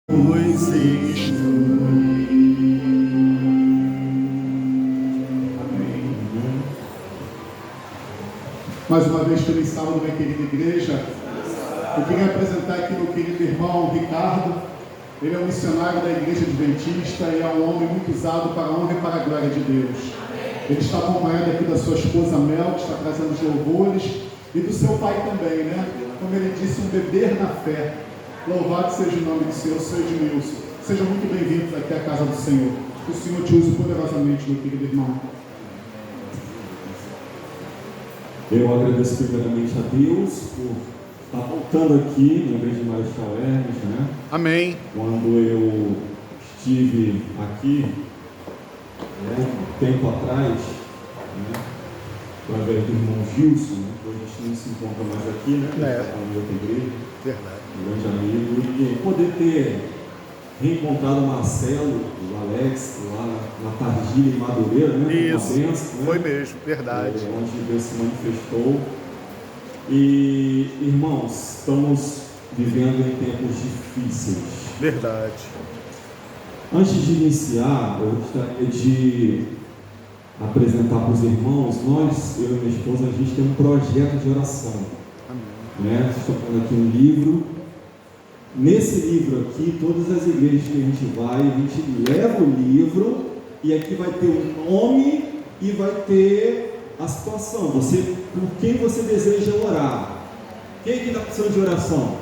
Pois instrui. Amém. Mais uma vez, feliz sábado, minha querida igreja. Eu queria apresentar aqui meu querido irmão Ricardo. Ele é um missionário da Igreja Adventista e é um homem muito usado para a honra e para a glória de Deus. Ele está acompanhado aqui da sua esposa Mel, que está trazendo os louvores, e do seu pai também, né? Como ele disse, um beber na fé. Louvado seja o nome do Senhor, seu Edmilson. Sejam muito bem-vindos aqui à casa do Senhor. Que o Senhor te use poderosamente, meu querido irmão. Eu agradeço primeiramente a Deus por estar voltando aqui na igreja de Marechal Hermes, né? Amém. Quando eu estive aqui, um tempo atrás, né? Através do irmão Gilson, né? Hoje a gente não se encontra mais aqui, né? Está na outra igreja. Verdade. Um grande amigo. E poder ter reencontrado o Marcelo, o Alex, lá na Targilha em Madureira, né? Isso, benção, né? foi mesmo, verdade. Onde Deus se manifestou. E, irmãos, estamos vivendo em tempos difíceis. Verdade. Antes de iniciar, eu gostaria de apresentar para os irmãos, eu e minha esposa, a gente tem um projeto de oração. Amém. Estou falando aqui um livro. Nesse livro aqui, todas as igrejas que a gente vai, a gente leva o livro e aqui vai ter o nome e vai ter a situação, por quem você deseja orar. Quem aqui está precisando de oração?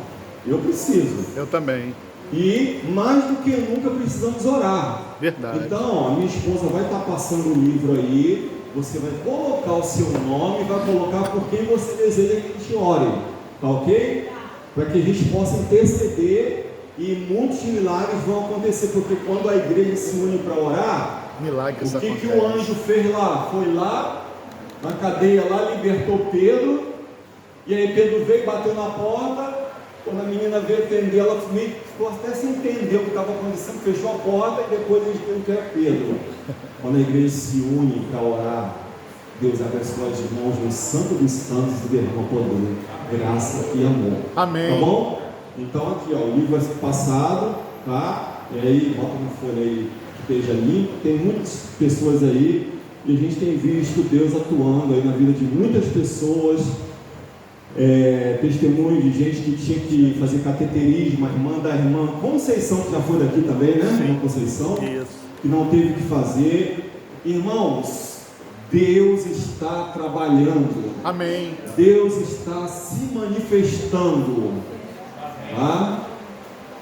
Eu preciso. Eu também. E mais do que nunca precisamos orar. Verdade. Então, a minha esposa vai estar passando o livro aí, você vai colocar o seu nome, vai colocar por quem você deseja que a gente ore. Tá ok? Para que a gente possa interceder e muitos milagres vão acontecer, porque quando a igreja se une para orar, milagres o que o anjo fez lá? Foi lá na cadeia lá, libertou Pedro, e aí Pedro veio, bateu na porta. Quando a menina veio atender, ela ficou até sem entender o que estava acontecendo, fechou a porta e depois eles viram que era Pedro. Quando a igreja se une para orar, Deus abençoa as mãos no Santo dos Santos e derrama poder, graça e amor. Amém. Tá bom? Então aqui, ó, o livro vai ser passado, tá? E aí, bota uma folha aí que esteja limpo. Tem muitas pessoas aí e a gente tem visto Deus atuando aí na vida de muitas pessoas. Testemunho de gente que tinha que fazer cateterismo, a irmã Conceição, que já foi daqui também, né? Sim. Irmã Conceição, isso, que não teve que fazer. Irmãos, Deus está trabalhando. amém. Deus está se manifestando, tá?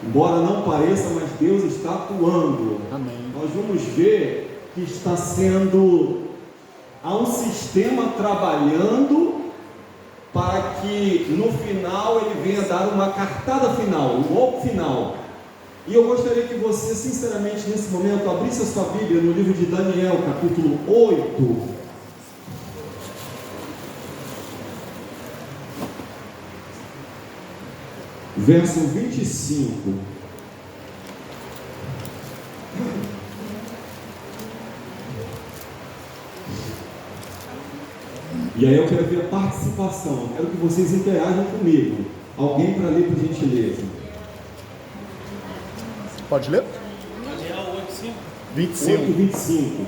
Embora não pareça, mas Deus está atuando. Amém. Nós vamos ver que está sendo, há um sistema trabalhando para que no final ele venha dar uma cartada final, um golpe final. E eu gostaria que você, sinceramente, nesse momento, abrisse a sua Bíblia no livro de Daniel, capítulo 8. Verso 25. E aí eu quero ver a participação, eu quero que vocês interajam comigo. Alguém para ler, por gentileza? Pode ler? Daniel 25. 8:25.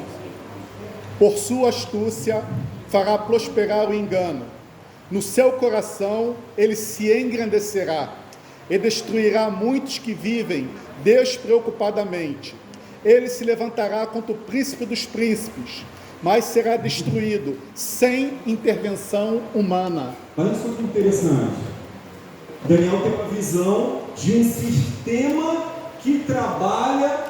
Por sua astúcia fará prosperar o engano. No seu coração ele se engrandecerá e destruirá muitos que vivem despreocupadamente. Ele se levantará contra o príncipe dos príncipes, mas será destruído sem intervenção humana. Olha só que interessante. Daniel tem uma visão de um sistema que trabalha,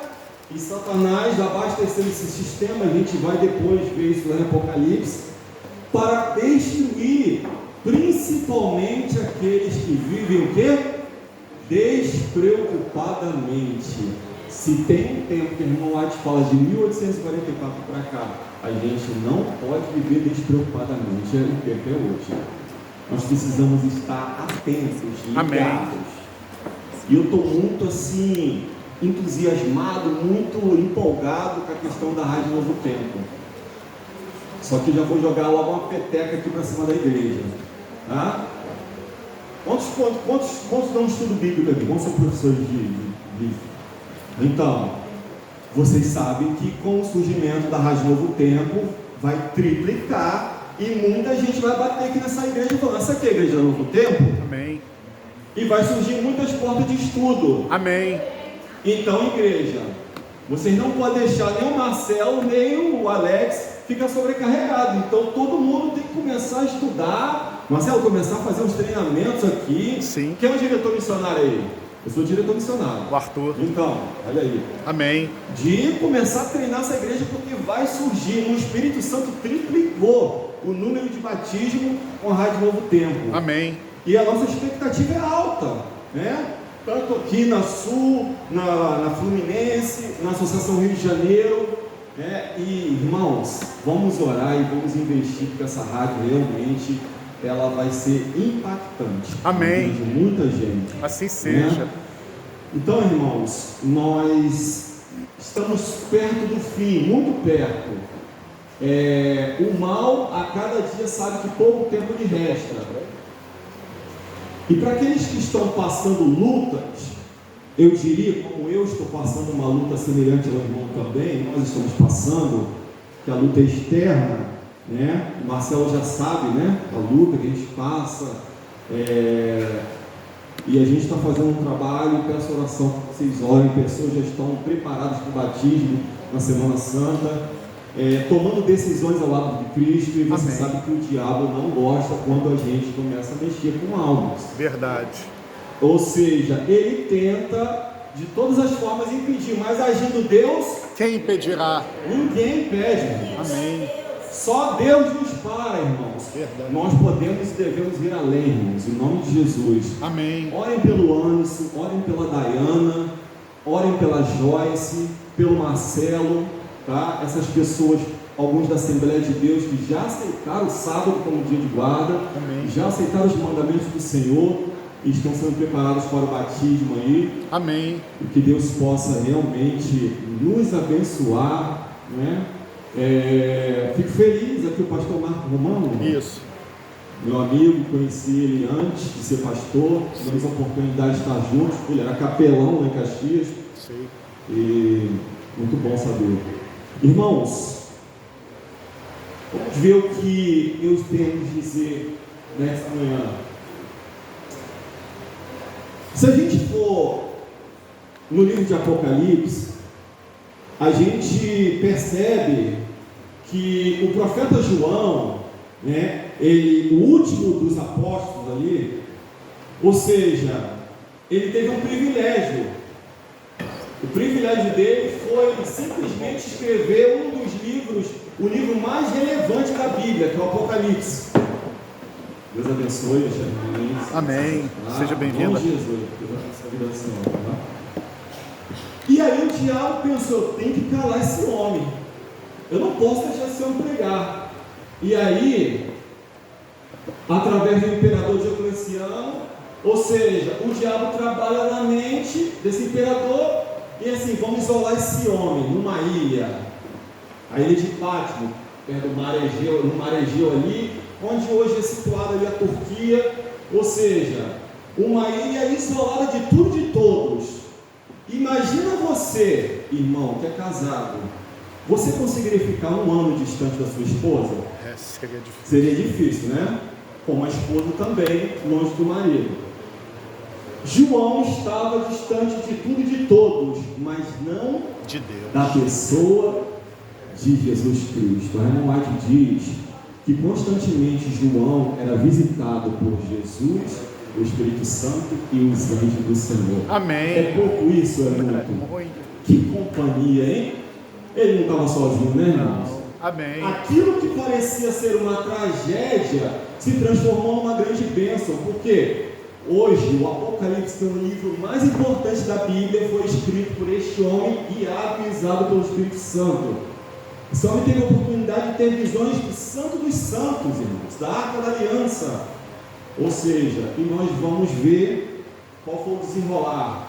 e Satanás abastecendo esse sistema, a gente vai depois ver isso lá em Apocalipse, para destruir principalmente aqueles que vivem o quê? Despreocupadamente. Se tem um tempo que o irmão White fala de 1844 para cá, a gente não pode viver despreocupadamente, o tempo é hoje. Nós precisamos estar atentos, ligados. Amém. E eu estou muito assim, entusiasmado, muito empolgado com a questão da Rádio Novo Tempo. Só que já vou jogar logo uma peteca aqui para cima da igreja. Tá? Quantos dão um estudo bíblico aqui? Quantos são professores de Então, vocês sabem que com o surgimento da Rádio Novo Tempo, vai triplicar e muita gente vai bater aqui nessa igreja falando, essa aqui é a igreja do Novo Tempo? Amém. E vai surgir muitas portas de estudo. Amém. Então, igreja, vocês não podem deixar nem o Marcelo, nem o Alex ficar sobrecarregado. Então, todo mundo tem que começar a estudar. Marcelo, começar a fazer uns treinamentos aqui. Sim. Quem é o diretor missionário aí? Eu sou o diretor missionário. O Arthur. Então, olha aí. Amém. De começar a treinar essa igreja, porque vai surgir. O Espírito Santo triplicou o número de batismo com a Rádio Novo Tempo. Amém. E a nossa expectativa é alta, né? Tanto aqui na Sul, na Fluminense, na Associação Rio de Janeiro, né? E irmãos, vamos orar e vamos investir, porque essa rádio realmente ela vai ser impactante. Amém. De muita gente. Assim seja. Né? Então, irmãos, nós estamos perto do fim, muito perto. O mal a cada dia sabe que pouco tempo lhe resta. E para aqueles que estão passando lutas, eu diria, como eu estou passando uma luta semelhante ao irmão também, nós estamos passando, que a luta é externa, né? O Marcelo já sabe, né? A luta que a gente passa, e a gente está fazendo um trabalho, peço oração para vocês orem, pessoas já estão preparadas para o batismo na Semana Santa, tomando decisões ao lado de Cristo, e você sabe que o diabo não gosta quando a gente começa a mexer com almas. Verdade. Ou seja, ele tenta de todas as formas impedir, mas agindo Deus, quem impedirá? Ninguém impede, irmãos. Amém. Só Deus nos para, irmãos. Verdade. Nós podemos e devemos ir além, irmãos, em nome de Jesus. Amém. Orem pelo Anderson, orem pela Dayana, orem pela Joyce, pelo Marcelo, tá? Essas pessoas, alguns da Assembleia de Deus que já aceitaram o sábado como dia de guarda, amém, já aceitaram os mandamentos do Senhor e estão sendo preparados para o batismo aí. Amém. E que Deus possa realmente nos abençoar, né? Fico feliz aqui o pastor Marco Romano. Isso. Meu amigo, conheci ele antes de ser pastor, tivemos a oportunidade de estar juntos, ele era capelão lá em Caxias. Sei. E muito bom saber. Irmãos, vamos ver o que Deus tem a nos dizer nesta manhã. Se a gente for no livro de Apocalipse, a gente percebe que o profeta João, né, ele, o último dos apóstolos ali, ou seja, ele teve um privilégio. O privilégio dele foi simplesmente escrever um dos livros, o livro mais relevante da Bíblia, que é o Apocalipse. Deus abençoe, meus irmãos. Amém. Seja bem-vindo. Jesus, Deus abençoe a vida do Senhor, tá? E aí o diabo pensou, eu tenho que calar esse homem. Eu não posso deixar esse homem pregar. E aí, através do imperador Diocleciano, ou seja, o diabo trabalha na mente desse imperador e assim, vamos isolar esse homem numa ilha, a ilha de Pátimo, perto do mar Egeu, no mar Egeu ali, onde hoje é situada ali a Turquia, ou seja, uma ilha isolada de tudo e de todos. Imagina você, irmão, que é casado, você conseguiria ficar um ano distante da sua esposa? Seria difícil. Seria difícil, né? Como a esposa também, longe do marido. João estava distante de tudo e de todos, mas não de Deus, da pessoa de Jesus Cristo. A irmã White diz que constantemente João era visitado por Jesus, o Espírito Santo e os anjos do Senhor. Amém. É pouco isso, é muito. Que companhia, hein? Ele não estava sozinho, né, irmãos? Amém. Aquilo que parecia ser uma tragédia se transformou numa grande bênção, porque hoje o Apocalipse, que é o livro mais importante da Bíblia, foi escrito por este homem, guiado e usado pelo Espírito Santo. Esse homem teve a oportunidade de ter visões do Santo dos Santos, irmãos, da Arca da Aliança. Ou seja, e nós vamos ver qual foi o desenrolar.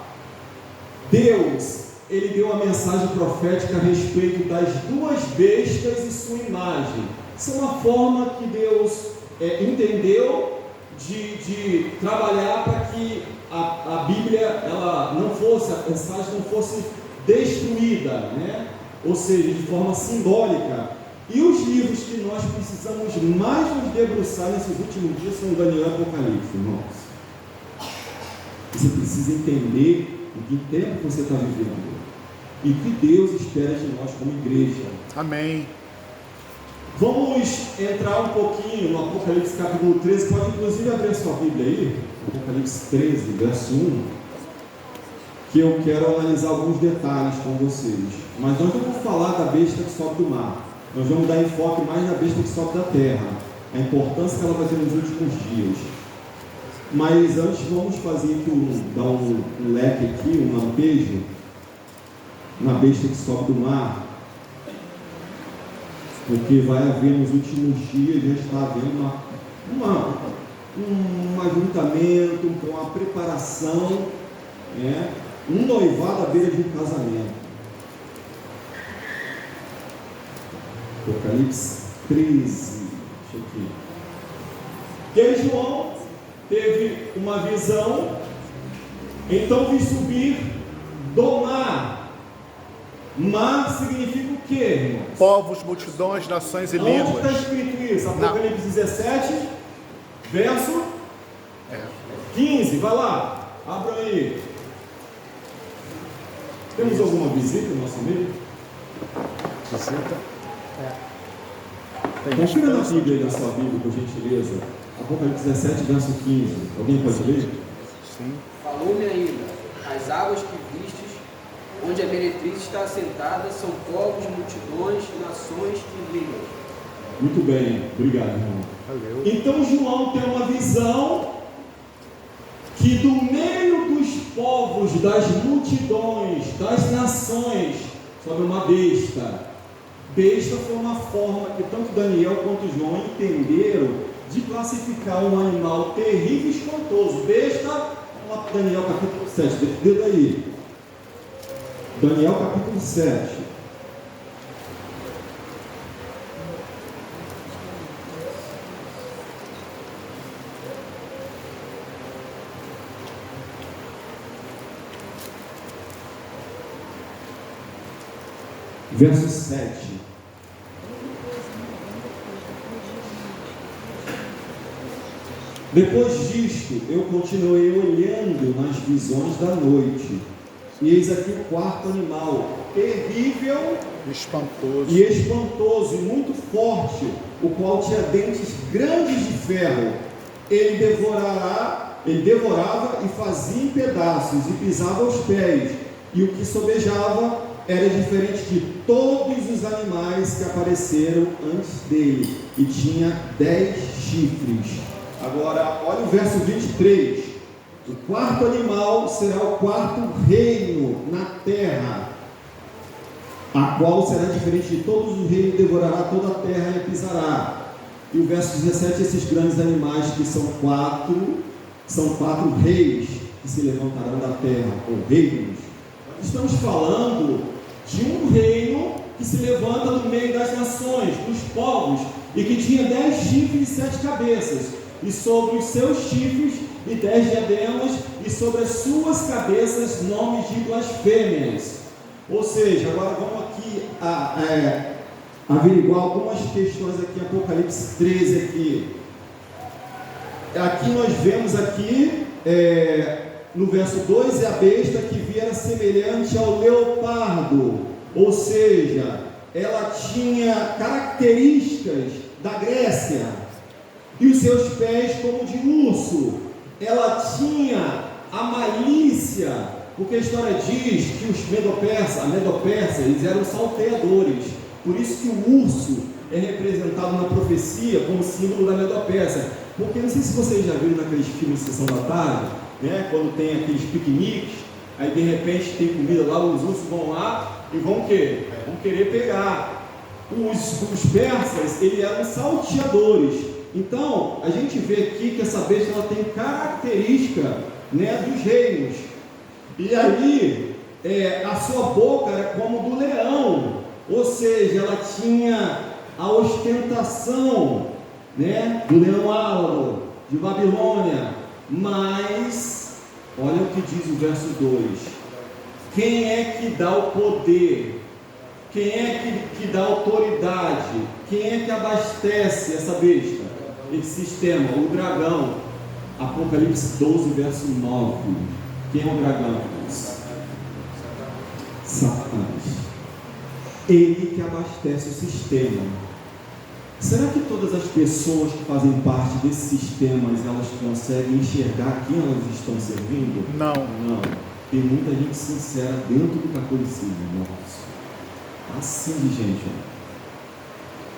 Deus, ele deu a mensagem profética a respeito das duas bestas e sua imagem. Isso é uma forma que Deus entendeu de trabalhar para que a Bíblia, ela não fosse, a mensagem não fosse destruída, né? Ou seja, de forma simbólica. E os livros que nós precisamos mais nos debruçar nesses últimos dias são Daniel e Apocalipse, irmãos. Você precisa entender em que tempo você está vivendo e o que Deus espera de nós como igreja. Amém. Vamos entrar um pouquinho no Apocalipse capítulo 13. Pode inclusive abrir a sua Bíblia aí, Apocalipse 13, verso 1, que eu quero analisar alguns detalhes com vocês. Mas nós não vamos falar da besta que sobe do mar. Nós vamos dar enfoque mais na besta que sobe da terra, a importância que ela vai ter nos últimos dias. Mas antes vamos fazer aqui dar um leque aqui, um lampejo na besta que sobe do mar, porque vai haver nos últimos dias, já está havendo um ajuntamento, uma preparação, né? Um noivado à beira de um casamento. Apocalipse 13, deixa aqui. E aí João teve uma visão, então vi subir do mar. Mar significa o quê, irmãos? Povos, multidões, nações e Onde línguas. está escrito isso? Apocalipse 17, verso 15, vai lá, abra aí. Temos alguma visita no nosso meio? Visita? Confira na Bíblia aí, na sua Bíblia, por gentileza. Apocalipse 17, verso 15. Alguém pode ler? Sim. Falou-me ainda, as águas que vistes, onde a meretriz está assentada, são povos, multidões, nações e línguas. Muito bem, obrigado, irmão. Valeu. Então João tem uma visão que do meio dos povos, das multidões, das nações, sobre uma besta. Besta foi uma forma que tanto Daniel quanto João entenderam de classificar um animal terrível e espantoso. Besta, vamos lá para Daniel capítulo 7, dedo aí. Daniel capítulo 7. Verso 7. Depois disto, eu continuei olhando nas visões da noite, e eis aqui o quarto animal, terrível Espantoso. e espantoso, e muito forte, o qual tinha dentes grandes de ferro. Ele devorava e fazia em pedaços, e pisava aos pés, e o que sobejava era diferente de todos os animais que apareceram antes dele, e tinha 10 chifres. Agora, olha o verso 23. O quarto animal será o quarto reino na terra, a qual será diferente de todos os reinos, devorará toda a terra e a pisará. E o verso 17, esses grandes animais que são quatro reis que se levantarão da terra, ou reinos. Estamos falando de um reino que se levanta no meio das nações, dos povos, e que tinha 10 chifres e 7 cabeças, e sobre os seus chifres e 10 diademas, e sobre as suas cabeças nomes de blasfêmias. Ou seja, agora vamos aqui averiguar algumas questões aqui em Apocalipse 13 aqui. Aqui nós vemos aqui no verso 2, é a besta que viera semelhante ao leopardo, ou seja, ela tinha características da Grécia, e os seus pés como de urso. Ela tinha a malícia, porque a história diz que a Medo-Persa, eles eram salteadores, por isso que o urso é representado na profecia como símbolo da Medo-Persa. Porque não sei se vocês já viram naqueles filmes de Sessão da Tarde, né, quando tem aqueles piqueniques, aí de repente tem comida lá, os ursos vão lá e vão querer pegar. Os persas, eles eram salteadores. Então, a gente vê aqui que essa besta ela tem característica, né, dos reinos. E aí, a sua boca era como do leão, ou seja, ela tinha a ostentação, né, do leão álaro, de Babilônia. Mas, olha o que diz o verso 2: quem é que dá o poder? Quem é que dá autoridade? Quem é que abastece essa besta? Esse sistema, o dragão. Apocalipse 12, verso 9. Quem é o dragão? Satanás. Ele que abastece o sistema. Será que todas as pessoas que fazem parte desses sistemas, elas conseguem enxergar quem elas estão servindo? Não. Não. Tem muita gente sincera dentro do catolicismo, irmãos. Assim de gente.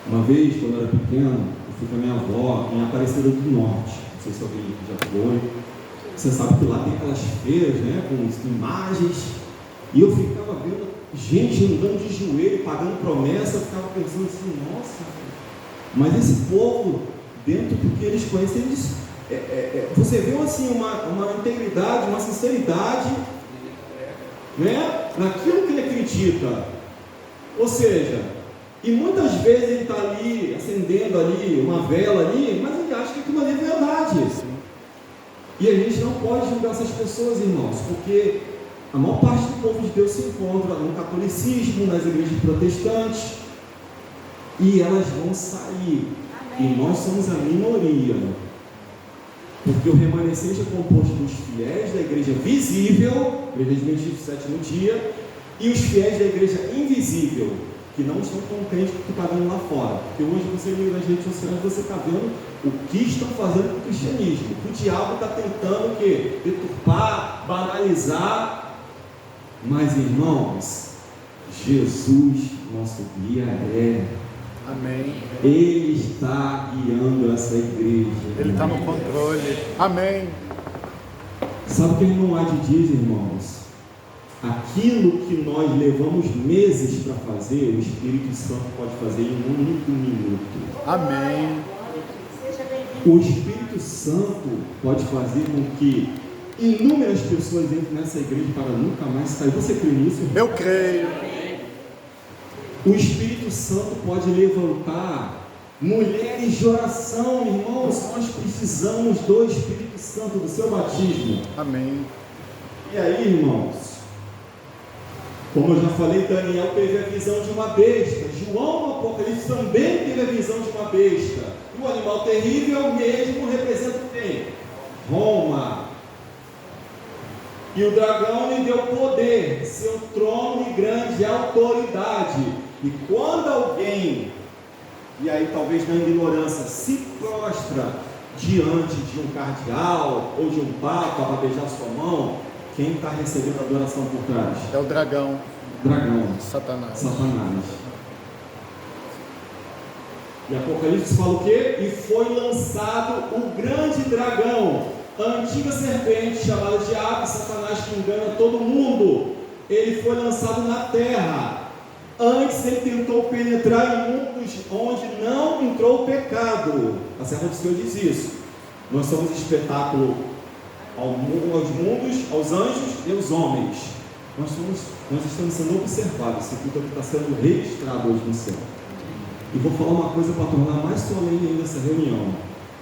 Uma vez, quando eu era pequeno, eu fui com a minha avó em Aparecida do Norte. Não sei se alguém já foi. Você sabe que lá tem aquelas feiras, né, com imagens. E eu ficava vendo gente andando de joelho, pagando promessa. Eu ficava pensando assim, nossa. Mas esse povo, dentro do que eles conhecem, eles, você vê assim, uma integridade, uma sinceridade, né, naquilo que ele acredita. Ou seja, e muitas vezes ele está ali, acendendo ali, uma vela ali, mas ele acha que aquilo ali é verdade. E a gente não pode julgar essas pessoas, irmãos, porque a maior parte do povo de Deus se encontra no catolicismo, nas igrejas protestantes, e elas vão sair. E nós somos a minoria, porque o remanescente é composto dos fiéis da igreja visível, igreja adventista do sétimo dia, e os fiéis da igreja invisível, que não estão contentes com o que está vendo lá fora. Porque hoje você liga nas redes sociais, você está vendo o que estão fazendo com o cristianismo. O diabo está tentando o quê? Deturpar, banalizar. Mas, irmãos, Jesus, nosso guia, é. Amém. Ele está guiando essa igreja. Ele está no controle. Amém. Sabe o que o irmão Adi diz, irmãos? Aquilo que nós levamos meses para fazer, o Espírito Santo pode fazer em um único minuto. Amém. O Espírito Santo pode fazer com que inúmeras pessoas entrem nessa igreja para nunca mais sair. Você crê nisso, irmão? Eu creio. O Espírito Santo pode levantar mulheres de oração, irmãos. Nós precisamos do Espírito Santo, do seu batismo. Amém. E aí, irmãos, como eu já falei, Daniel teve a visão de uma besta. João, no Apocalipse, também teve a visão de uma besta. E o animal terrível mesmo representa quem? Roma. E o dragão lhe deu poder, seu trono e grande autoridade. E quando alguém, e aí talvez na ignorância, se prostra diante de um cardeal ou de um papa para beijar sua mão, quem está recebendo a adoração por trás? É o dragão. Dragão. Satanás. Satanás. E Apocalipse fala o quê? E foi lançado o grande dragão, a antiga serpente chamada Diabo, Satanás, que engana todo mundo. Ele foi lançado na terra. Antes ele tentou penetrar em mundos onde não entrou o pecado. A serva do Senhor diz isso. Nós somos espetáculo aos mundos, aos anjos e aos homens. Nós estamos sendo observados. Esse culto aqui está sendo registrado hoje no céu. E vou falar uma coisa para tornar mais solene ainda essa reunião.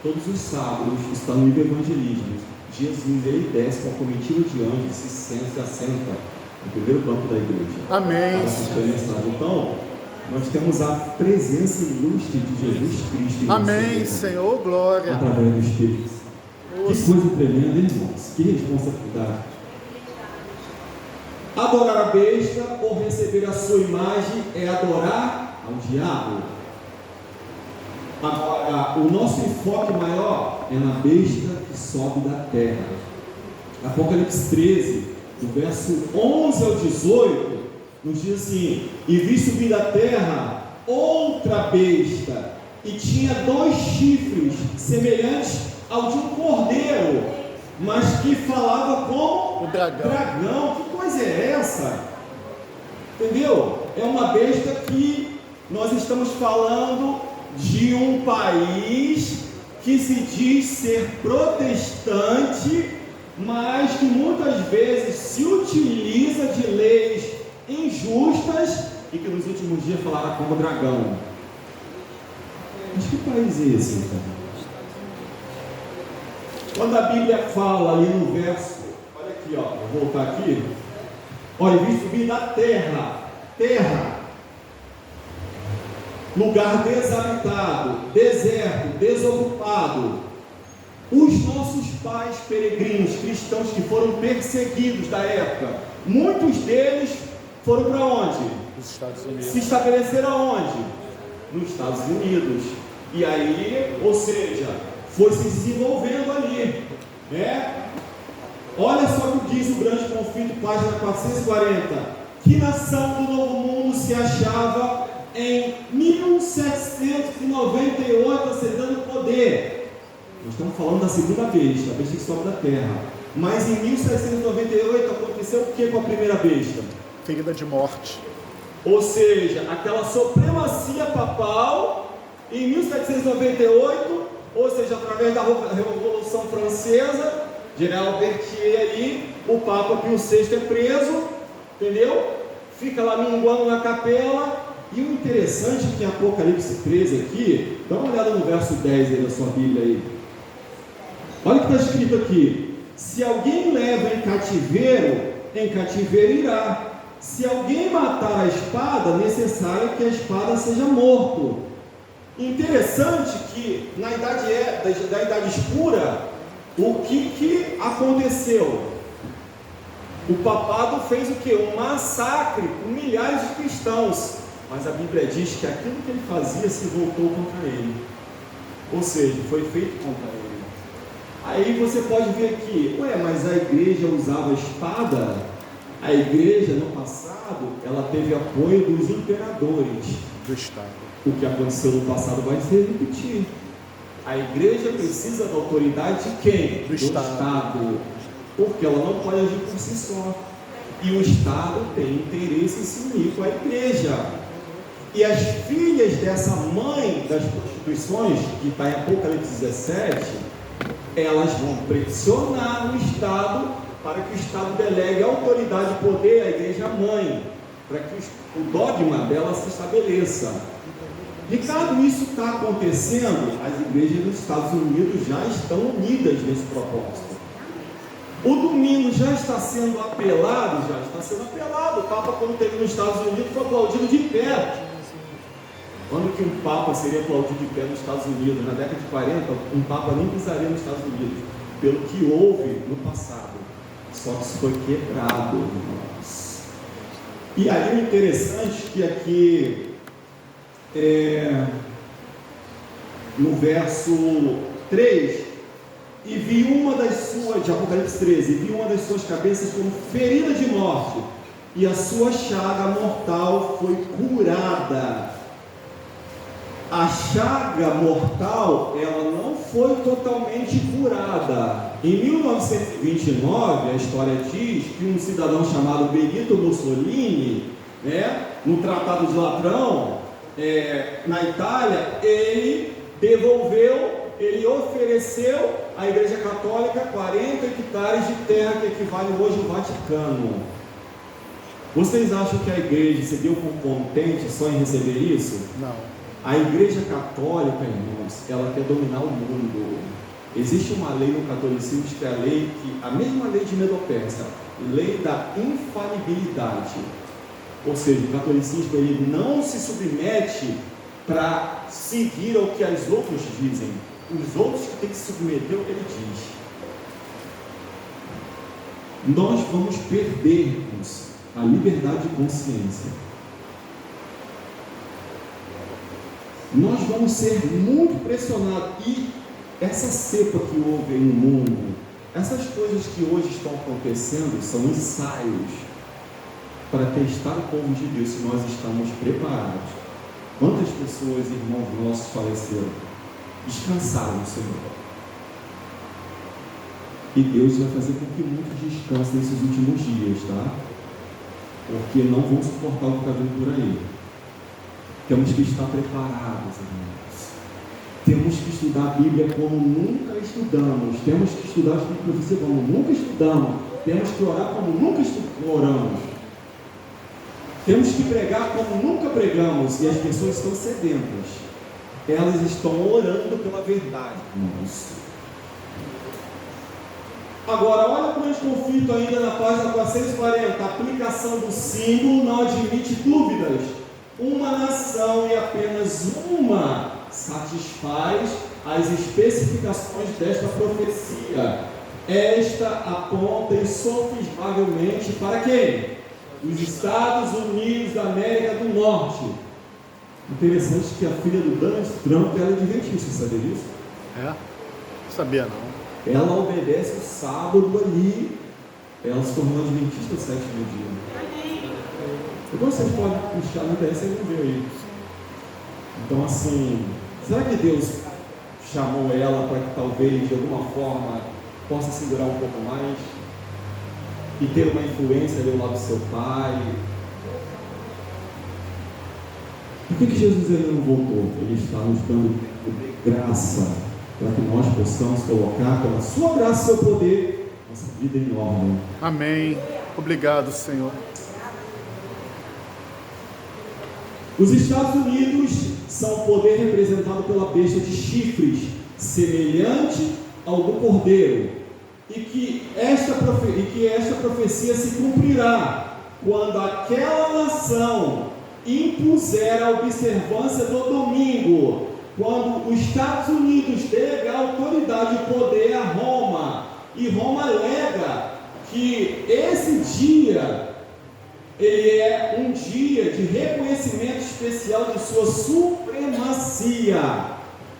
Todos os sábados, está no livro Evangelismo, Jesus ele desce com a comitiva de anjos, se assenta no primeiro banco da igreja. Amém. Então, nós temos a presença ilustre de Jesus Cristo. Amém, Senhor, glória. Através do Espírito. Que coisa tremenda, irmãos. Que responsabilidade. Adorar a besta ou receber a sua imagem é adorar ao diabo. Agora, o nosso enfoque maior é na besta que sobe da terra. Apocalipse 13, do verso 11 ao 18, nos diz assim: e vi subir da terra outra besta, e tinha 2 chifres, semelhantes ao de um cordeiro, mas que falava como o dragão. Que coisa é essa? Entendeu? É uma besta que nós estamos falando de um país que se diz ser protestante, mas que muitas vezes se utiliza de leis injustas e que nos últimos dias falaram como dragão. Mas que país é esse, então? Quando a Bíblia fala ali no verso, olha aqui, ó, vou voltar aqui. Olha, vi subir da terra, lugar desabitado, deserto, desocupado. Os nossos pais peregrinos, cristãos que foram perseguidos da época, muitos deles foram para onde? Os Estados Unidos. Se estabeleceram aonde? Nos Estados Unidos. E aí, ou seja, foi se desenvolvendo ali, né? Olha só o que diz o Grande Conflito, página 440. Que nação do Novo Mundo se achava em 1798 acessando o poder? Nós estamos falando da segunda besta, a besta que sobe da terra. Mas em 1798 aconteceu o que com a primeira besta? Ferida de morte. Ou seja, aquela supremacia papal em 1798, ou seja, através da Revolução Francesa, General Berthier ali, o Papa Pio VI é preso, entendeu? Fica lá minguando na capela. E o interessante é que em Apocalipse 13 aqui, dá uma olhada no verso 10 aí da sua Bíblia aí. Olha o que está escrito aqui: se alguém leva em cativeiro irá. Se alguém matar a espada, necessário que a espada seja morto. Interessante que na da Idade Escura, o que aconteceu? O papado fez o que? Um massacre com milhares de cristãos. Mas a Bíblia diz que aquilo que ele fazia se voltou contra ele. Ou seja, foi feito contra ele. Aí você pode ver aqui, mas a igreja usava espada? A igreja no passado, ela teve apoio dos imperadores. Do Estado. O que aconteceu no passado vai se repetir. A igreja precisa da autoridade de quem? Do Estado. Porque ela não pode agir por si só. E o Estado tem interesse em se unir com a igreja. E as filhas dessa mãe das prostituições, que está em Apocalipse 17, elas vão pressionar o Estado para que o Estado delegue autoridade e poder à igreja mãe, para que o dogma dela se estabeleça. Ricardo, isso está acontecendo. As igrejas dos Estados Unidos já estão unidas nesse propósito. O domingo já está sendo apelado, O Papa, quando teve nos Estados Unidos, foi aplaudido de pé. Quando que um Papa seria aplaudido de pé nos Estados Unidos? Na década de 40, um Papa nem pisaria nos Estados Unidos, pelo que houve no passado. Só que isso foi quebrado, irmãos. E aí o interessante que aqui, no verso 3, e vi uma das suas, de Apocalipse 13, vi uma das suas cabeças como ferida de morte, e a sua chaga mortal foi curada. A chaga mortal, ela não foi totalmente curada. Em 1929, a história diz que um cidadão chamado Benito Mussolini, no Tratado de Latrão, na Itália, ele ofereceu à Igreja Católica 40 hectares de terra, que equivale hoje ao Vaticano. Vocês acham que a igreja se deu por contente só em receber isso? Não. A Igreja Católica, irmãos, ela quer dominar o mundo. Existe uma lei no catolicismo que é a mesma lei de Medopésia, lei da infalibilidade. Ou seja, o catolicismo ele não se submete para seguir ao que os outros dizem. Os outros que têm que se submeter ao que ele diz. Nós vamos perdermos a liberdade de consciência. Nós vamos ser muito pressionados. E essa cepa que houve no mundo, essas coisas que hoje estão acontecendo, são ensaios para testar o povo de Deus se nós estamos preparados. Quantas pessoas, irmãos nossos, faleceram? Descansaram no Senhor. E Deus vai fazer com que muitos descansem nesses últimos dias, tá? Porque não vão suportar o que está vindo por aí. Temos que estar preparados, irmãos. Temos que estudar a Bíblia como nunca estudamos. Temos que estudar as profecias como nunca estudamos. Temos que orar como nunca oramos. Temos que pregar como nunca pregamos. E as pessoas estão sedentas. Elas estão orando pela verdade, irmãos. Agora, olha o grande conflito ainda na página 440. A aplicação do símbolo não admite dúvidas. Uma nação e apenas uma satisfaz as especificações desta profecia. Esta aponta insofismavelmente para quem? Os Estados Unidos da América do Norte. Interessante que a filha do Donald Trump era adventista, sabia disso? É? Não sabia não. Ela obedece o sábado ali, ela se tornou adventista 7º dia. Depois vocês podem puxar na internet, vocês vão ver aí. Então assim, será que Deus chamou ela para que talvez de alguma forma possa segurar um pouco mais e ter uma influência ali ao lado do seu pai? Por que Jesus ainda não voltou? Ele está nos dando graça para que nós possamos colocar pela sua graça e seu poder nossa vida em ordem. Amém. Obrigado, Senhor. Os Estados Unidos são o poder representado pela besta de chifres, semelhante ao do cordeiro, e que esta profecia se cumprirá quando aquela nação impuser a observância do domingo, quando os Estados Unidos delegam autoridade e poder a Roma, e Roma alega que esse dia ele é um dia de reconhecimento especial de sua supremacia.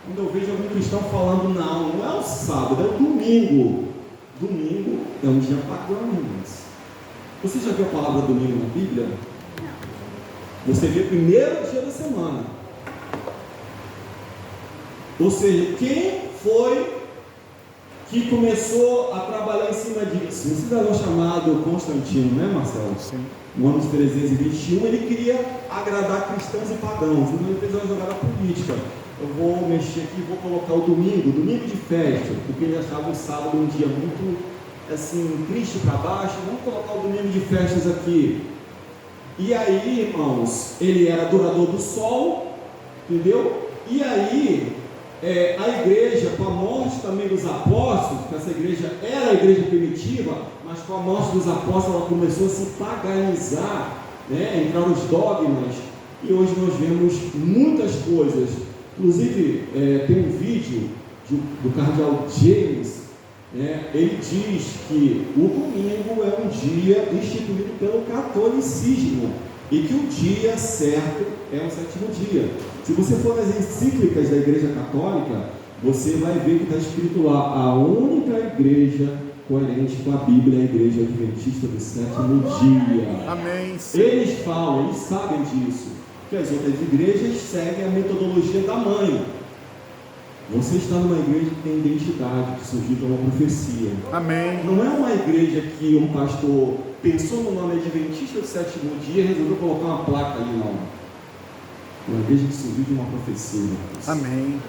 Quando eu vejo algum cristão falando, não é o sábado, é o domingo. Domingo é um dia pagão, irmãos. Você já viu a palavra domingo na Bíblia? Você vê o primeiro dia da semana. Ou seja, quem foi que começou a trabalhar em cima disso? Um cidadão chamado Constantino, né, Marcelo? Sim. No ano de 321, ele queria agradar cristãos e pagãos. Então ele fez uma jogada política. Eu vou mexer aqui e vou colocar o domingo de festa, porque ele achava o sábado um dia muito, assim, triste para baixo. Vamos colocar o domingo de festas aqui. E aí, irmãos, ele era adorador do sol, entendeu? E aí, a igreja, com a morte também dos apóstolos, que essa igreja era a igreja primitiva, mas com a morte dos apóstolos ela começou a se paganizar, né? Entraram os dogmas, e hoje nós vemos muitas coisas. Inclusive, tem um vídeo do cardeal James, ele diz que o domingo é um dia instituído pelo catolicismo e que o dia certo é o 7º dia. Se você for nas encíclicas da Igreja Católica, você vai ver que está escrito lá: a única igreja coerente com a Bíblia é a Igreja Adventista do 7º dia. Amém. Eles falam, eles sabem disso, que as outras igrejas seguem a metodologia da mãe. Você está numa igreja que tem identidade, que surgiu de uma profecia. Amém. Não é uma igreja que um pastor pensou no nome Adventista do 7º dia e resolveu colocar uma placa ali, não. É uma igreja que surgiu de uma profecia. Amém.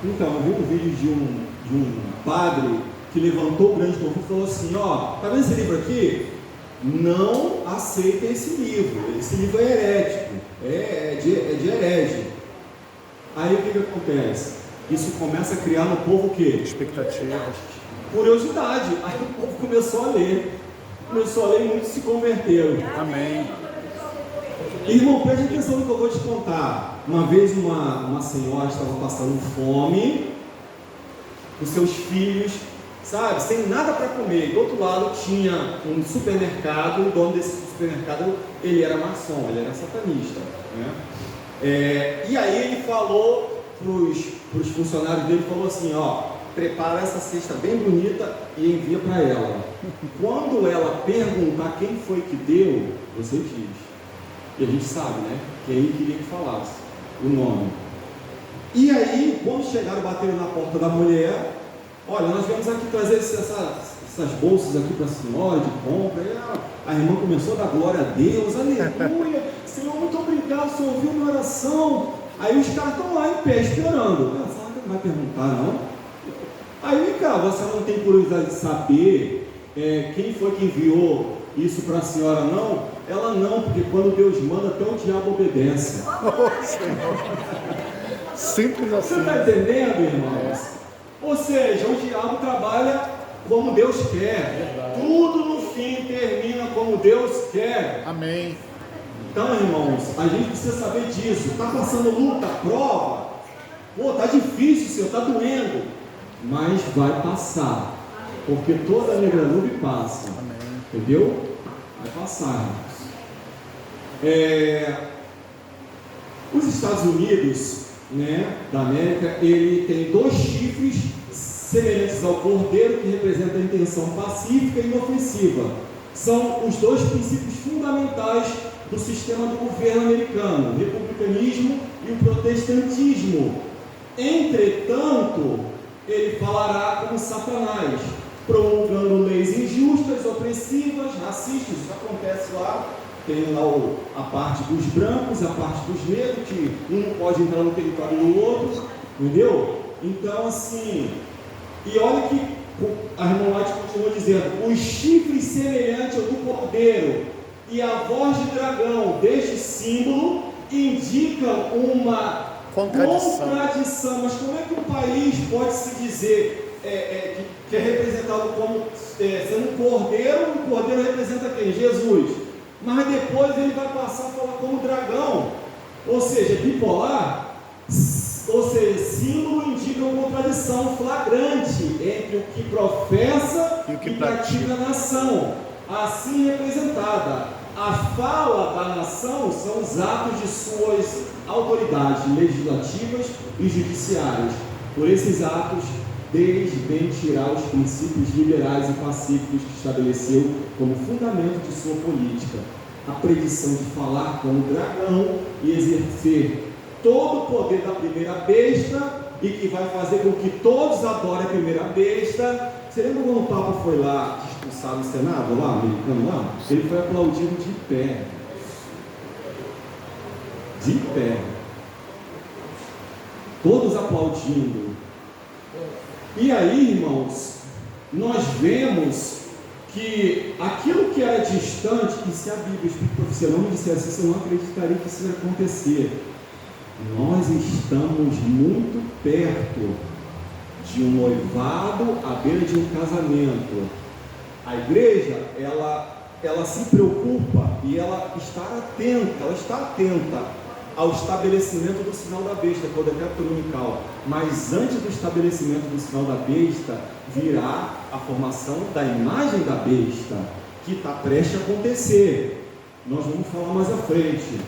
Então, eu vi um vídeo de um padre que levantou o grande conflito e falou assim: ó, tá vendo esse livro aqui? Não aceitem esse livro é herético, é de herege. Aí o que acontece? Isso começa a criar no povo o quê? Expectativas. Curiosidade. Aí o povo começou a ler e muitos se converteram. Amém. Irmão, preste atenção no que eu vou te contar. Uma vez uma senhora estava passando fome, os seus filhos, sabe, sem nada para comer. Do outro lado tinha um supermercado, o dono desse supermercado, ele era maçom, ele era satanista, né? E aí ele falou para os funcionários dele, falou assim: ó, prepara essa cesta bem bonita e envia para ela. Quando ela perguntar quem foi que deu, você diz. E a gente sabe, né? Quem queria que falasse o nome. E aí, quando chegaram, bateram na porta da mulher, olha, nós viemos aqui trazer essas bolsas aqui para a senhora de compra. E a irmã começou a dar glória a Deus, aleluia, Senhor, muito obrigado, o Senhor ouviu minha oração. Aí os caras estão lá em pé esperando. Será que não vai perguntar, não? Aí vem cá, você não tem curiosidade de saber quem foi que enviou isso para a senhora, não? Ela não, porque quando Deus manda, até o diabo obedece. Simples assim. Você está entendendo, irmãos? Ou seja, o diabo trabalha como Deus quer. Tudo no fim termina como Deus quer. Amém. Então, irmãos, a gente precisa saber disso. Está passando luta, prova. Pô, está difícil, Senhor, está doendo. Mas vai passar. Porque toda negra nuvem passa. Amém. Entendeu? Vai passar, irmãos. Os Estados Unidos, né, da América, ele tem 2 chifres semelhantes ao cordeiro, que representam a intenção pacífica e inofensiva. São os 2 princípios fundamentais do sistema do governo americano, o republicanismo e o protestantismo. Entretanto, ele falará como Satanás, promulgando leis injustas, opressivas, racistas. Isso acontece lá. Tem lá a parte dos brancos, a parte dos negros, que um não pode entrar no território do outro, entendeu? Então, assim, e olha que a irmã White continua dizendo: os chifres semelhantes ao do cordeiro e a voz de dragão deste símbolo indicam uma contradição. Mas como é que um país pode se dizer que é representado como sendo um cordeiro representa quem? Jesus. Mas depois ele vai passar a falar como dragão, ou seja, bipolar, ou seja, símbolo indica uma contradição flagrante entre o que professa e pratica a nação, assim representada. A fala da nação são os atos de suas autoridades legislativas e judiciárias. Por esses atos, desmentirá os princípios liberais e pacíficos que estabeleceu como fundamento de sua política, a predição de falar como dragão e exercer todo o poder da primeira besta, e que vai fazer com que todos adorem a primeira besta. Você lembra quando o Papa foi lá expulsar no Senado, lá, americano lá? Ele foi aplaudido de pé. De pé. Todos aplaudindo. E aí, irmãos, nós vemos que aquilo que era distante, e se a Bíblia, Espírito Profecia, não me dissesse isso, eu não acreditaria que isso ia acontecer. Nós estamos muito perto de um noivado à beira de um casamento. A igreja, ela se preocupa e ela está atenta ao estabelecimento do sinal da besta, que é o decreto dominical. Mas antes do estabelecimento do sinal da besta, virá a formação da imagem da besta, que está prestes a acontecer. Nós vamos falar mais à frente.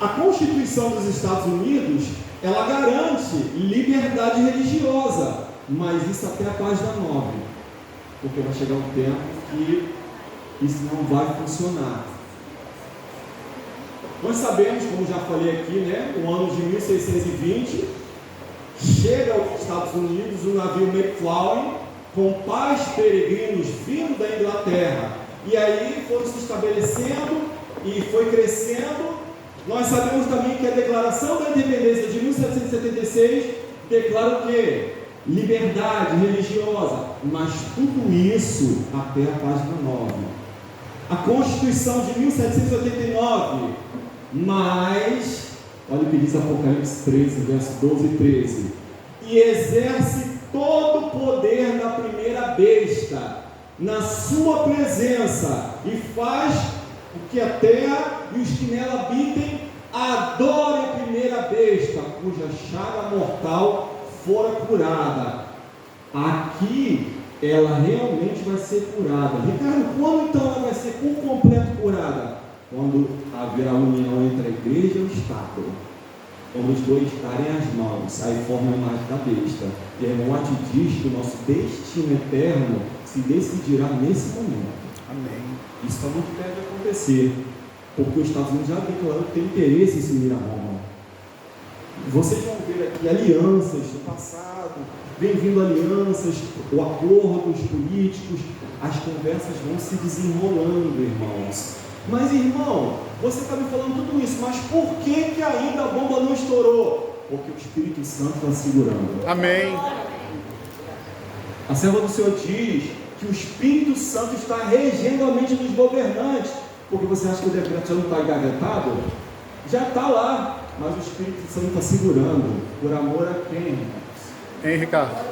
A Constituição dos Estados Unidos, ela garante liberdade religiosa, mas isso até a página 9, porque vai chegar um tempo que isso não vai funcionar. Nós sabemos, como já falei aqui, né, no ano de 1620, chega aos Estados Unidos o navio Mayflower com pais peregrinos vindo da Inglaterra, e aí foram se estabelecendo e foi crescendo. Nós sabemos também que a Declaração da Independência de 1776 declara o quê? Liberdade religiosa, mas tudo isso até a página 9. A Constituição de 1789, mas, olha o que diz Apocalipse 13, verso 12 e 13: e exerce todo o poder da primeira besta na sua presença, e faz o que a terra e os que nela habitem adorem a primeira besta, cuja chaga mortal fora curada. Aqui ela realmente vai ser curada. Ricardo, quando então ela vai ser por completo curada? Quando haverá união entre a igreja e o Estado. Quando os dois darem as mãos, aí forma a imagem da besta. E a irmã te diz que o nosso destino eterno se decidirá nesse momento. Amém. Isso está muito perto de acontecer, porque os Estados Unidos já declararam que tem interesse em se unir a Roma. Vocês vão ver aqui alianças do passado, vem vindo alianças, o acordos políticos, as conversas vão se desenrolando, irmãos. Mas, irmão, você está me falando tudo isso, mas por que ainda a bomba não estourou? Porque o Espírito Santo está segurando. Amém. A serva do Senhor diz que o Espírito Santo está regendo a mente dos governantes. Porque você acha que o decreto já não está engavetado? Já está lá, mas o Espírito Santo está segurando. Por amor a quem, irmãos? Hein, Ricardo?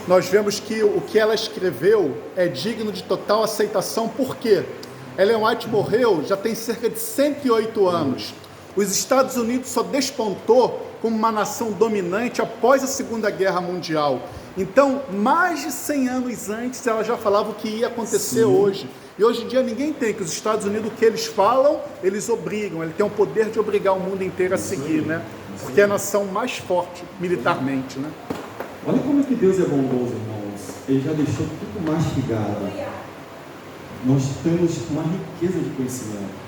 Nós vemos que o que ela escreveu é digno de total aceitação. Por quê? Ellen White morreu já tem cerca de 108 anos. Os Estados Unidos só despontou como uma nação dominante após a Segunda Guerra Mundial. Então, mais de 100 anos antes, ela já falava o que ia acontecer hoje. E hoje em dia ninguém tem, que os Estados Unidos, o que eles falam, eles obrigam. Ele tem o poder de obrigar o mundo inteiro a seguir, né? Porque é a nação mais forte militarmente, né? Olha como é que Deus é bondoso, irmãos. Ele já deixou tudo mastigado. Nós temos uma riqueza de conhecimento.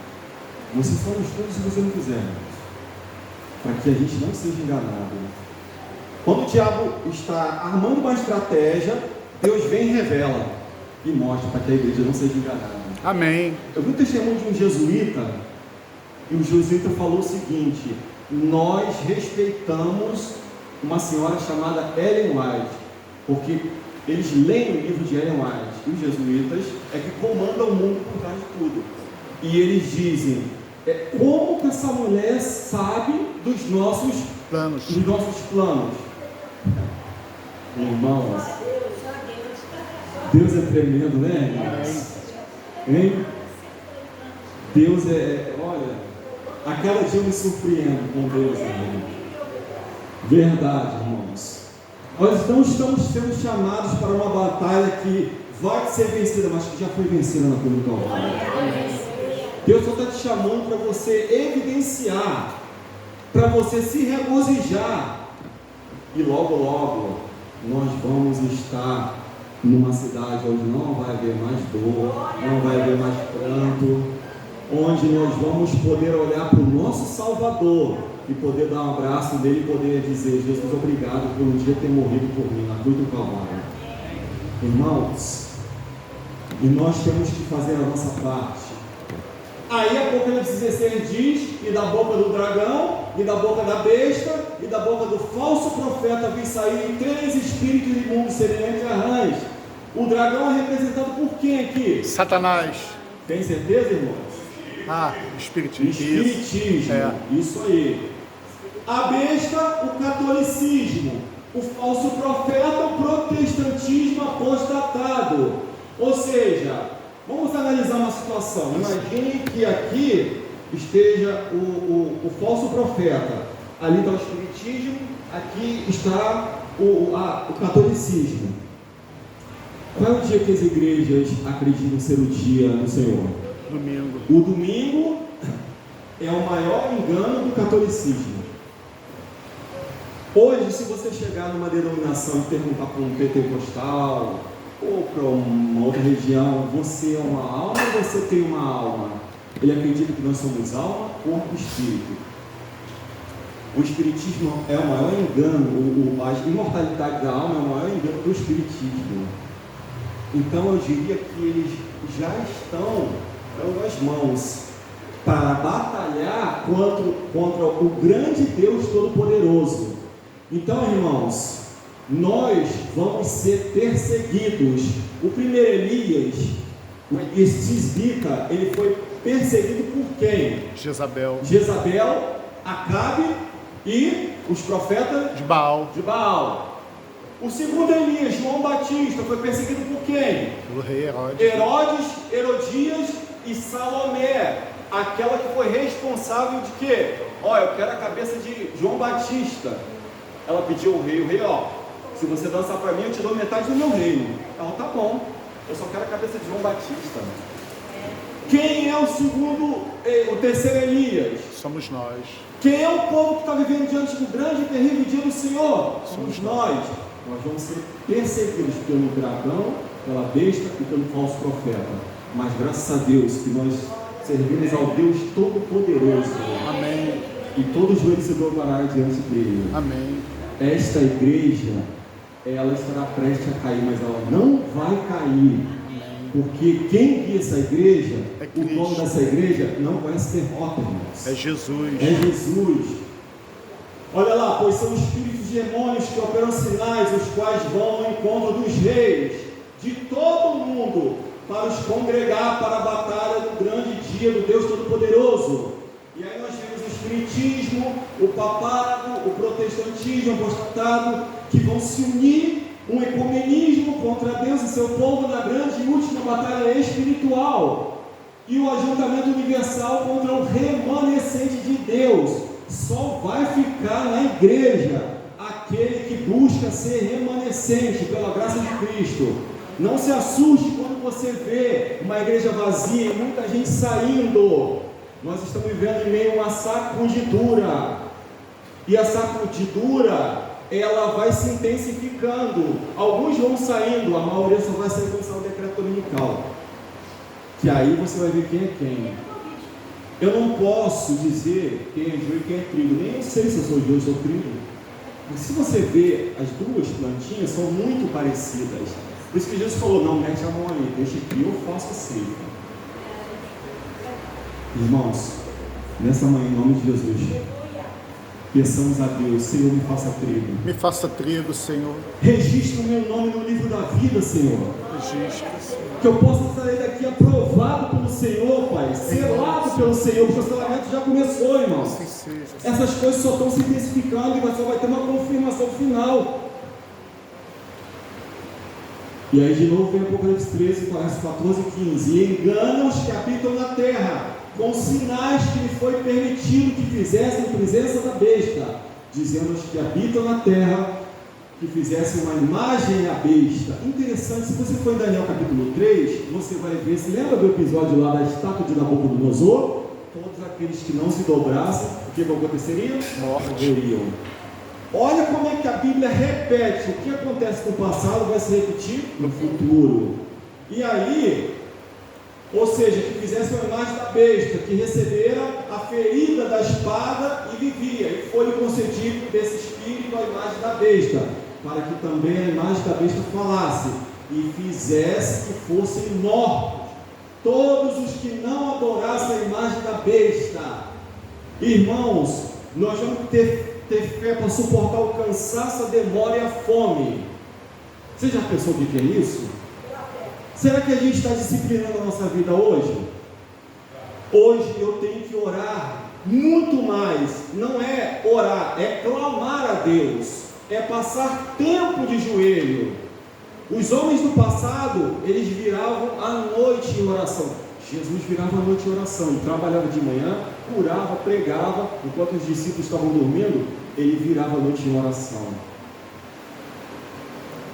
Você só não estuda se você não quiser, irmãos, para que a gente não seja enganado. Quando o diabo está armando uma estratégia, Deus vem e revela e mostra para que a igreja não seja enganada. Amém. Eu vi um testemunho de um jesuíta, e o jesuíta falou o seguinte: nós respeitamos uma senhora chamada Ellen White, porque eles leem o livro de Ellen White, e os jesuítas é que comandam o mundo por trás de tudo. E eles dizem, como que essa mulher sabe dos nossos planos? Irmãos, Deus é tremendo, né, irmãos? Hein? Deus olha, a cada dia eu me surpreendo com Deus, irmão. Verdade, irmãos. Nós não estamos sendo chamados para uma batalha que vai ser vencida, mas que já foi vencida na cruz do Calvário. Deus só está te chamando para você evidenciar, para você se regozijar. E logo, logo, nós vamos estar numa cidade onde não vai haver mais dor, não vai haver mais pranto, onde nós vamos poder olhar para o nosso Salvador e poder dar um abraço dele e poder dizer: Jesus, obrigado por um dia ter morrido por mim na cruz do Calvário. Irmãos, e nós temos que fazer a nossa parte. Aí Apocalipse 16 diz: e da boca do dragão, e da boca da besta, e da boca do falso profeta vi sair 3 espíritos imundos semelhantes a rãs. O dragão é representado por quem aqui? Satanás. Tem certeza, irmãos? Espiritismo. Espiritismo, isso aí. A besta, o catolicismo. O falso profeta, o protestantismo apostatado. Ou seja, vamos analisar uma situação. Imagine que aqui esteja o falso profeta. Ali está o espiritismo, aqui está o catolicismo. Qual é o dia que as igrejas acreditam ser o dia do Senhor? Domingo. O domingo é o maior engano do catolicismo. Hoje, se você chegar numa denominação e perguntar para um pentecostal ou para uma outra região, você é uma alma ou você tem uma alma? Ele acredita que nós somos alma, corpo e espírito. O espiritismo é o maior engano, a imortalidade da alma é o maior engano do espiritismo. Então eu diria que eles já estão dando as mãos para batalhar contra o grande Deus Todo-Poderoso. Então, irmãos, nós vamos ser perseguidos. O primeiro Elias, esse tisbita, ele foi perseguido por quem? Jezabel, Acabe e os profetas de Baal. O segundo Elias, João Batista, foi perseguido por quem? O rei Herodes. Herodias e Salomé, aquela que foi responsável de quê? Eu quero a cabeça de João Batista. Ela pediu ao rei, se você dançar para mim, eu te dou metade do meu reino. Ela, tá bom, eu só quero a cabeça de João Batista. Quem é o segundo, o terceiro Elias? Somos nós. Quem é o povo que está vivendo diante do grande e terrível dia do Senhor? Somos nós. Nós vamos ser perseguidos pelo dragão, pela besta e pelo falso profeta. Mas graças a Deus que nós servimos ao Deus Todo-Poderoso. Amém. E todos joelhos se dobrarão diante dele. Amém. Esta igreja, ela estará prestes a cair, mas ela não vai cair. Porque quem guia essa igreja, o dono dessa igreja, não conhece derrota, irmãos. É Jesus. É Jesus. Olha lá, pois são espíritos demônios que operam sinais, os quais vão ao encontro dos reis de todo o mundo, para os congregar para a batalha do grande dia do Deus Todo-Poderoso. E aí nós vemos o espiritismo, o papado, o protestantismo, o apostolado, que vão se unir, um ecumenismo contra Deus e seu povo na grande e última batalha espiritual, e o ajuntamento universal contra o remanescente de Deus. Só vai ficar na igreja aquele que busca ser remanescente pela graça de Cristo. Não se assuste quando você vê uma igreja vazia e muita gente saindo. Nós estamos vivendo em meio a uma sacudidura, e a sacudidura, ela vai se intensificando. Alguns vão saindo, a maioria só vai sair quando sair o decreto dominical, que aí você vai ver quem é quem. Eu não posso dizer quem é joio e quem é trigo, nem eu sei se eu sou joio ou sou trigo, mas se você ver, as duas plantinhas são muito parecidas. Por isso que Jesus falou, não mete a mão ali, deixa que eu faço assim. Irmãos, nessa manhã, em nome de Jesus, peçamos a Deus, Senhor, me faça trigo. Me faça trigo, Senhor. Registre o meu nome no livro da vida, Senhor. Registre, Senhor. Que eu possa sair daqui aprovado pelo Senhor, Pai, selado pelo Senhor, porque o selamento já começou, irmãos. Assim seja. Essas coisas só estão se intensificando e só vai ter uma confirmação final. E aí de novo vem Apocalipse 13, versos 14 e 15. E engana os que habitam na terra, com sinais que lhe foi permitido que fizessem em presença da besta, dizendo aos que habitam na terra que fizessem uma imagem à besta. Interessante, se você for em Daniel capítulo 3, você vai ver, se lembra do episódio lá da estátua de Nabucodonosor? Todos aqueles que não se dobrassem, o que aconteceria? Morreriam. Olha como é que a Bíblia repete, o que acontece no passado vai se repetir no futuro. E aí, ou seja, que fizesse uma imagem da besta, que recebera a ferida da espada e vivia, e foi-lhe concedido desse espírito a imagem da besta, para que também a imagem da besta falasse, e fizesse que fossem mortos todos os que não adorassem a imagem da besta. Irmãos, nós vamos ter fé para suportar o cansaço, a demora e a fome. Você já pensou o que é isso? Será que a gente está disciplinando a nossa vida hoje? Hoje eu tenho que orar muito mais. Não é orar, é clamar a Deus, é passar tempo de joelho. Os homens do passado, eles viravam à noite em oração. Jesus virava à noite em oração, ele trabalhava de manhã, curava, pregava, enquanto os discípulos estavam dormindo, ele virava à noite em oração.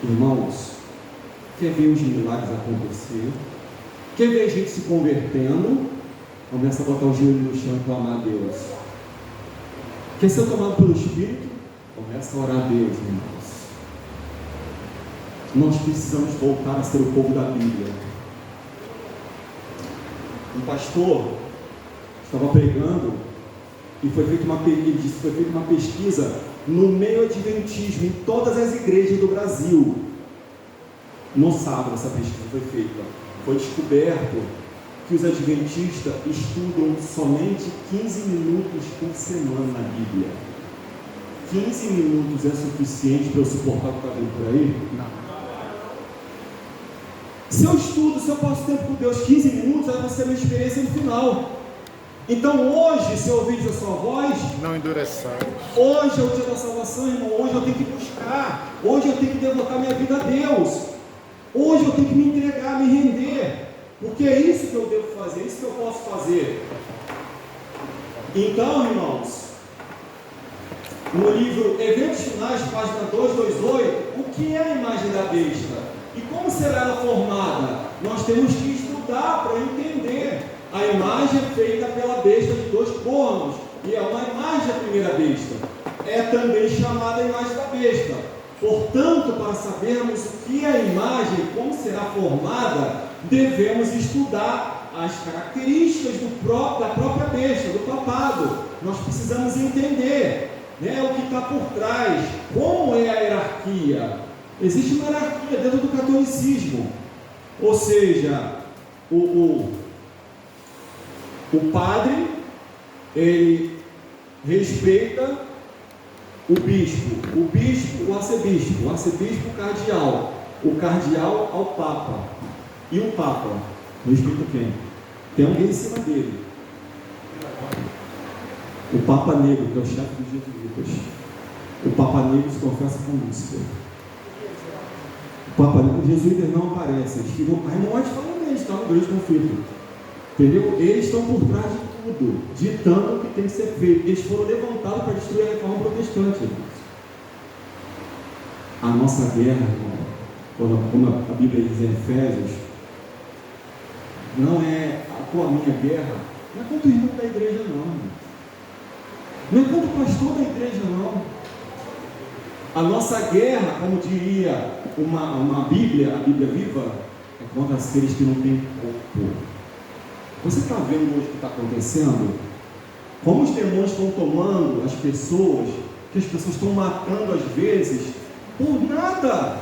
Irmãos, quer ver os milagres acontecer? Quer ver a gente se convertendo? Começa a botar o joelho no chão e clamar a Deus. Quer ser tomado pelo Espírito? Começa a orar a Deus, irmãos. Nós precisamos voltar a ser o povo da Bíblia. Um pastor estava pregando e foi feita uma pesquisa no meio adventismo em todas as igrejas do Brasil. No sábado essa pesquisa foi feita. Foi descoberto que os adventistas estudam somente 15 minutos por semana na Bíblia. 15 minutos é suficiente para eu suportar o que está vindo por aí? Não. Se eu estudo, se eu passo tempo com Deus 15 minutos, ela vai ser a minha experiência no final. Então hoje, se eu ouvir a sua voz, não endureçais. Hoje é o dia da salvação, irmão. Hoje eu tenho que buscar. Hoje eu tenho que devotar minha vida a Deus. Hoje eu tenho que me entregar, me render. Porque é isso que eu devo fazer, é isso que eu posso fazer. Então, irmãos, no livro Eventos Finais, página 228, o que é a imagem da besta? E como será ela formada? Nós temos que estudar para entender. a imagem é feita pela besta de 2 cornos, e é uma imagem da primeira besta. É também chamada a imagem da besta. Portanto, para sabermos o que é a imagem e como será formada, devemos estudar as características da própria besta, do papado. Nós precisamos entender, né, o que está por trás, como é a hierarquia. Existe uma hierarquia dentro do catolicismo, ou seja, o padre, ele respeita o bispo, o arcebispo, o cardeal, o cardeal ao papa, e o papa respeita quem? Tem alguém em cima dele. O Papa Negro, que é o chefe dos jesuítas. O Papa Negro se confessa com Lúcifer. O Papa Negro, os jesuítas não aparecem. A morte fala deles, está no grande conflito. Entendeu? Eles estão por trás de tudo, ditando o que tem que ser feito. Eles foram levantados para destruir a reforma protestante. A nossa guerra, como a Bíblia diz em Efésios, não é a minha guerra, não é contra o irmão da igreja, não. Não é contra o pastor da igreja, não. A nossa guerra, como diria uma Bíblia, a Bíblia viva, é contra aqueles que não têm corpo. Você está vendo hoje o que está acontecendo? Como os demônios estão tomando as pessoas, que as pessoas estão matando às vezes, por nada.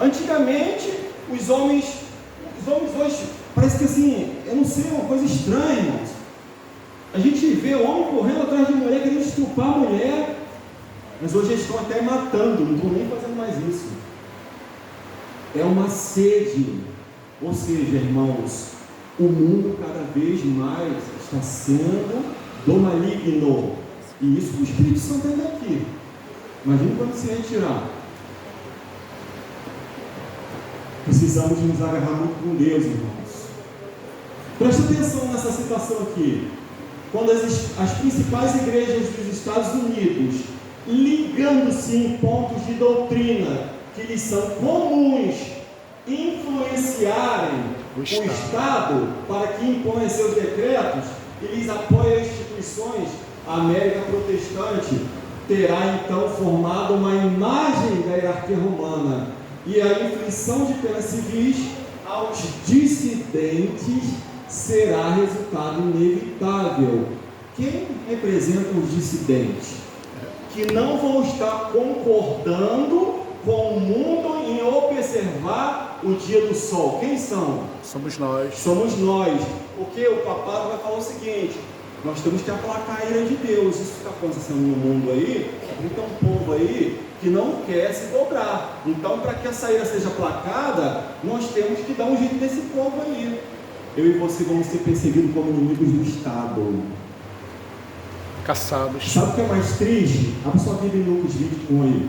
Antigamente, os homens hoje, parece que assim, eu não sei, é uma coisa estranha, irmãos. A gente vê o homem correndo atrás de mulher, querendo estuprar a mulher, mas hoje eles estão até matando, não estão nem fazendo mais isso. É uma sede, ou seja, irmãos, o mundo cada vez mais está sendo do maligno, e isso o Espírito Santo ainda aqui. Imagina quando se retirar. Precisamos nos agarrar muito com Deus, irmãos. Presta atenção nessa situação aqui. Quando as principais igrejas dos Estados Unidos, ligando-se em pontos de doutrina que lhes são comuns, influenciarem o Estado para que imponha seus decretos, eles apoiam as instituições, a América protestante terá então formado uma imagem da hierarquia romana, e a inflição de penas civis aos dissidentes será resultado inevitável. Quem representa os dissidentes? Que não vão estar concordando com o mundo em observar o dia do sol. Quem são? Somos nós. Somos nós. Porque o papado vai falar o seguinte: nós temos que aplacar a ira de Deus. Isso está acontecendo no mundo aí. Tem um povo aí que não quer se dobrar. Então, para que essa ira seja aplacada, nós temos que dar um jeito desse povo aí. Eu e você vamos ser perseguidos como inimigos do Estado. Caçados. Sabe o que é mais triste? Abre sua Bíblia em Lucas 21 aí.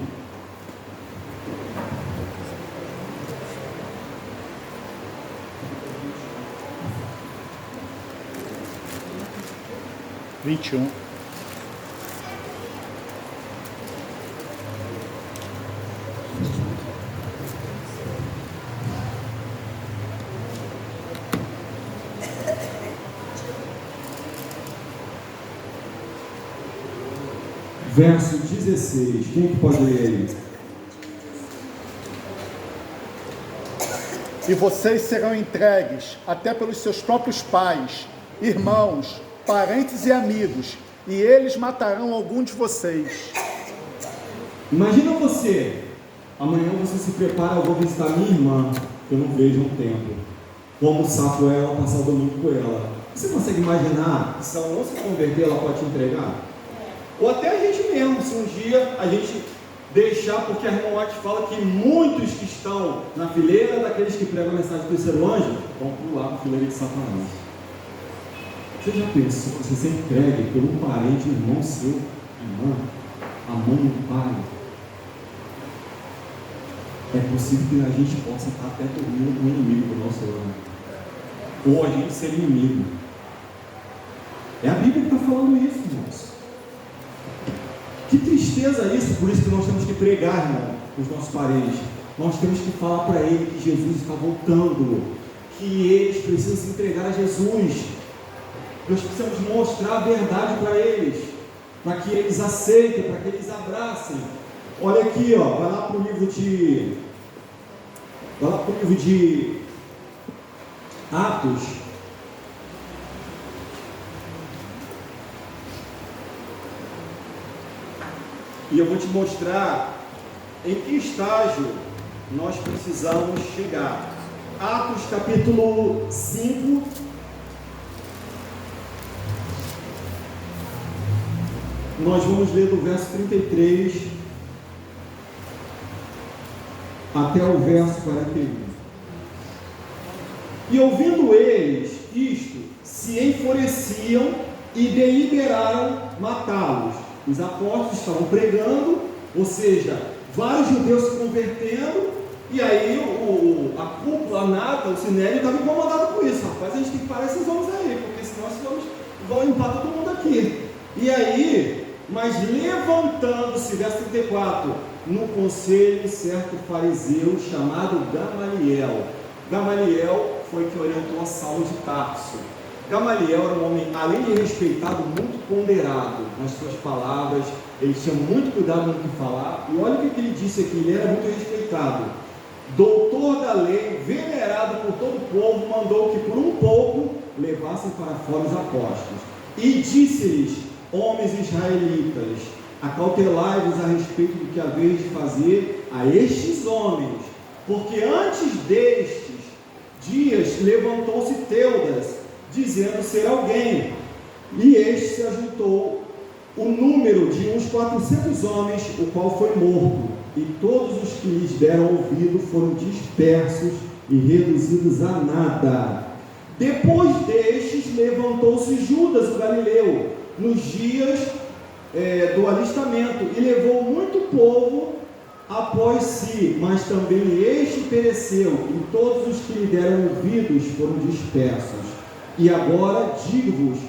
Verso 16, quem que pode ler aí? E vocês serão entregues até pelos seus próprios pais, irmãos, parentes e amigos, e eles matarão algum de vocês. Imagina você, amanhã você se prepara, eu vou visitar minha irmã, que eu não vejo há um tempo. Vou almoçar com ela, passar o domingo com ela. Você consegue imaginar que se ela não se converter, ela pode te entregar? Ou até a gente mesmo, se um dia a gente deixar, porque a irmã White fala que muitos que estão na fileira daqueles que pregam a mensagem do terceiro anjo vão pular para a fileira de Satanás. Você já pensou que você ser entregue por um parente, um irmão seu, irmã, a mãe e o pai? É possível que a gente possa estar até dormindo com o inimigo do nosso lado, ou a gente ser inimigo. É a Bíblia que está falando isso, irmãos. Que tristeza isso, por isso que nós temos que pregar, irmão, os nossos parentes. Nós temos que falar para ele que Jesus está voltando, que eles precisam se entregar a Jesus. Nós precisamos mostrar a verdade para eles, para que eles aceitem, para que eles abracem. Olha aqui, ó, vai lá para o livro de Atos. E eu vou te mostrar em que estágio nós precisamos chegar. Atos capítulo 5. Nós vamos ler do verso 33 até o verso 41. E ouvindo eles isto, se enfureciam e deliberaram matá-los. Os apóstolos estavam pregando, ou seja, vários judeus se convertendo, e aí a cúpula, a nata, o sinédrio estava incomodado com isso. Rapaz, a gente tem que parar esses homens aí, porque senão esses homens vão limpar todo mundo aqui. E aí, mas levantando-se, verso 34, no conselho certo fariseu chamado Gamaliel. Gamaliel foi que orientou a Saulo de Tarso. Gamaliel era um homem, além de respeitado, muito ponderado nas suas palavras. Ele tinha muito cuidado no que falar. E olha o que ele disse aqui, ele era muito respeitado. Doutor da lei, venerado por todo o povo, mandou que por um pouco levassem para fora os apóstolos. E disse-lhes: homens israelitas, acautelai-vos a respeito do que haveis de fazer a estes homens, porque antes destes dias levantou-se Teudas, dizendo ser alguém, e este se ajuntou o número de uns 400 homens, o qual foi morto, e todos os que lhes deram ouvido foram dispersos e reduzidos a nada. Depois destes levantou-se Judas o Galileu, nos dias do alistamento, e levou muito povo após si, mas também este pereceu, e todos os que lhe deram ouvidos foram dispersos. E agora digo-vos: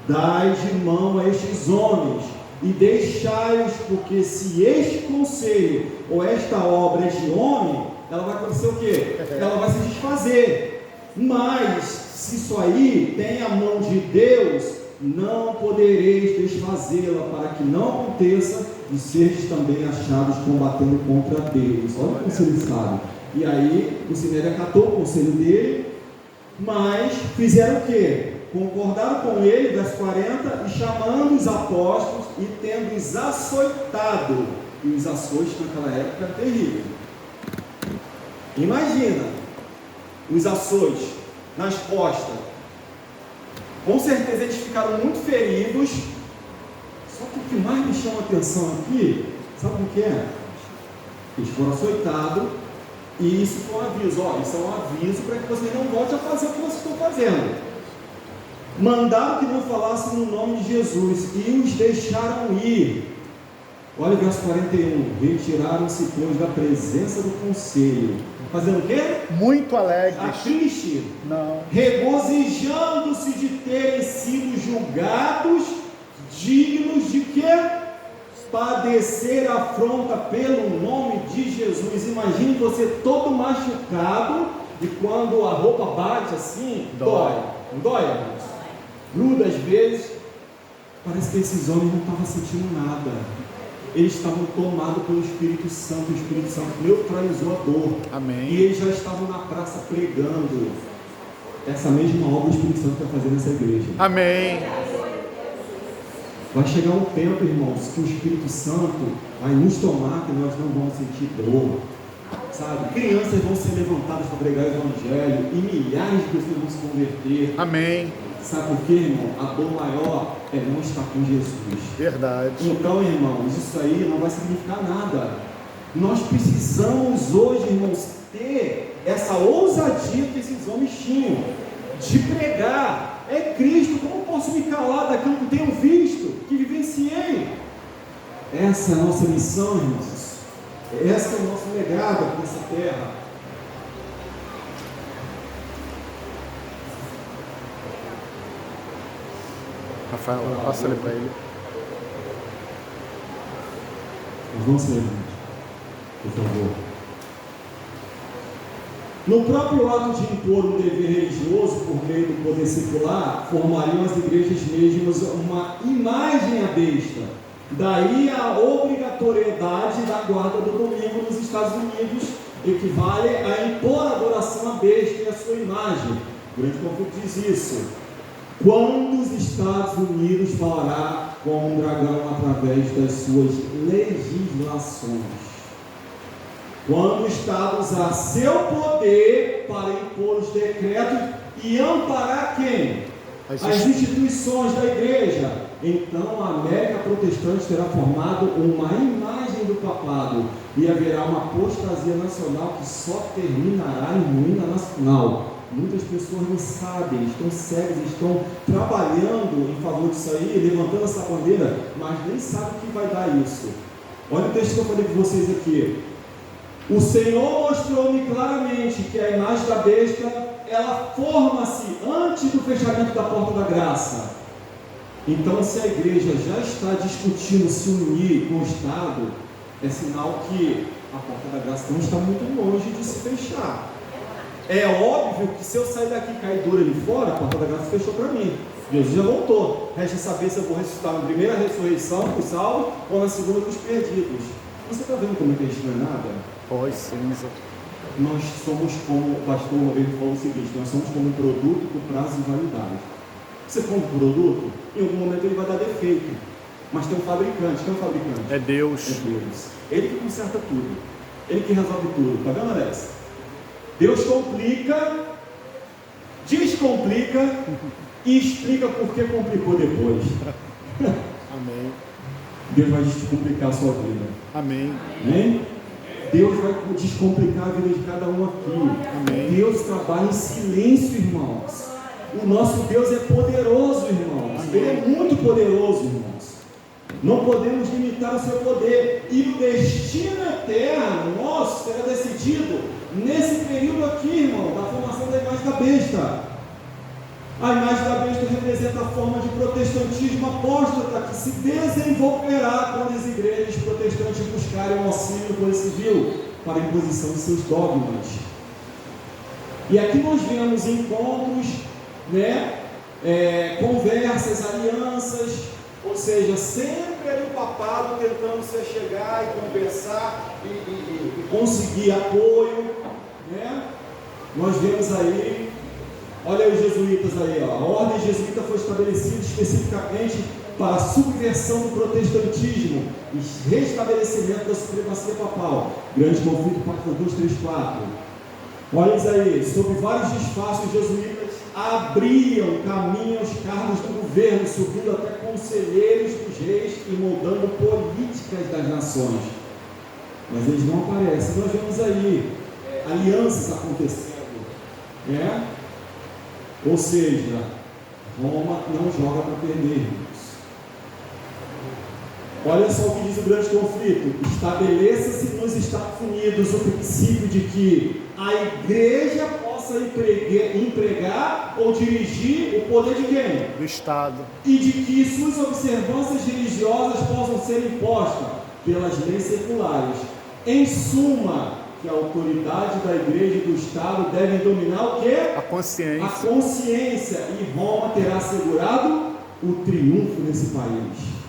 dai de mão a estes homens, e deixai-os, porque se este conselho ou esta obra é de homem, ela vai acontecer o quê? Ela vai se desfazer. Mas se isso aí tem a mão de Deus, não podereis desfazê-la, para que não aconteça e sejais também achados combatendo contra Deus. Olha o conselho sábio. E aí o Sinédrio acatou o conselho dele, mas fizeram o quê? Concordaram com ele, verso 40, e chamando os apóstolos e tendo-os açoitado. E os açoites naquela época eram terríveis. Imagina os açoites nas costas. Com certeza eles ficaram muito feridos. Só que o que mais me chama a atenção aqui, sabe o que é? Eles foram açoitados, e isso foi um aviso. Ó, isso é um aviso para que vocês não voltem a fazer o que vocês estão fazendo. Mandaram que não falassem no nome de Jesus e os deixaram ir. Olha o verso 41. Retiraram-se, pois, da presença do conselho. Fazendo o quê? Muito alegres. A triste? Não. Regozijando-se de terem sido julgados dignos de quê? Padecer afronta pelo nome de Jesus. Imagine você todo machucado, e quando a roupa bate assim, dói. Não dói, irmãos? Gruda às vezes. Parece que esses homens não estavam sentindo nada. Eles estavam tomados pelo Espírito Santo. O Espírito Santo neutralizou a dor. Amém. E eles já estavam na praça pregando. Essa mesma obra o Espírito Santo vai fazer nessa igreja. Amém. Vai chegar um tempo, irmãos, que o Espírito Santo vai nos tomar, que nós não vamos sentir dor, sabe? Crianças vão ser levantadas para pregar o Evangelho, e milhares de pessoas vão se converter. Amém. Sabe por quê, irmão? A dor maior é não estar com Jesus. Verdade. Então, irmãos, isso aí não vai significar nada. Nós precisamos hoje, irmãos, ter essa ousadia que esses homens tinham, de pregar. É Cristo, como posso me calar daquilo que tenho visto, que vivenciei? Essa é a nossa missão, irmãos. Esse é o nosso legado aqui nessa terra. Rafael, passa ali para ele. Nós vamos ser, por favor. No próprio ato de impor um dever religioso por meio do poder secular, formariam as igrejas mesmas uma imagem à besta. Daí a obrigatoriedade da guarda do domingo nos Estados Unidos equivale a impor a adoração à besta e à sua imagem. O grande conflito diz isso. Quando os Estados Unidos falará com um dragão através das suas legislações? Quando o Estado usar seu poder para impor os decretos e amparar quem? As instituições da igreja. Então a América protestante terá formado uma imagem do papado e haverá uma apostasia nacional que só terminará em ruína nacional. Muitas pessoas não sabem, estão cegas, estão trabalhando em favor disso aí, levantando essa bandeira, mas nem sabem o que vai dar isso. Olha o texto que eu falei com vocês aqui. O Senhor mostrou-me claramente que a imagem da besta, ela forma-se antes do fechamento da porta da graça. Então, se a igreja já está discutindo se unir com o Estado, é sinal que a porta da graça não está muito longe de se fechar. É óbvio que se eu sair daqui e cair duro ali fora, a porta da graça fechou para mim. Jesus já voltou. Resta saber se eu vou ressuscitar na primeira ressurreição com os salvos ou na segunda com os perdidos. Você está vendo como é que a gente não é nada? Pois, cinza. Nós somos como, o pastor uma vez falou o seguinte, nós somos como um produto com prazo de validade. Você compra um produto, em algum momento ele vai dar defeito. Mas tem um fabricante. Quem é o fabricante? É Deus. É Deus. Ele que conserta tudo. Ele que resolve tudo. Está vendo, Alex? Deus complica, descomplica e explica por que complicou depois. Amém. Deus vai descomplicar a sua vida. Amém. Amém? Deus vai descomplicar a vida de cada um aqui. Amém. Deus trabalha em silêncio, irmãos. O nosso Deus é poderoso, irmãos. Amém. Ele é muito poderoso, irmãos. Não podemos limitar o seu poder. E o destino eterno nosso será decidido nesse período aqui, irmão, da formação da imagem da besta. A imagem da besta representa a forma de protestantismo apóstata que se desenvolverá quando as igrejas protestantes buscarem o auxílio do poder civil para a imposição de seus dogmas. E aqui nós vemos encontros, conversas, alianças, ou seja, sempre ali o papado tentando se achegar e conversar e conseguir apoio, Nós vemos aí, olha aí os jesuítas aí, ó. A ordem jesuíta foi estabelecida especificamente para a subversão do protestantismo e restabelecimento da supremacia papal. Grande conflito, Pacto 2, 3, 4. Olha isso aí, sob vários disfarces, os jesuítas abriam caminho aos cargos do governo, subindo até conselheiros dos reis e moldando políticas das nações. Mas eles não aparecem. Nós vemos aí alianças acontecendo, Ou seja, Roma não joga para perder, irmãos. Olha só o que diz o grande conflito. Estabeleça-se nos Estados Unidos o princípio de que a igreja possa empregar ou dirigir o poder de quem? Do Estado. E de que suas observâncias religiosas possam ser impostas pelas leis seculares. Em suma, que a autoridade da igreja e do Estado devem dominar o quê? A consciência. A consciência. E Roma terá assegurado o triunfo nesse país.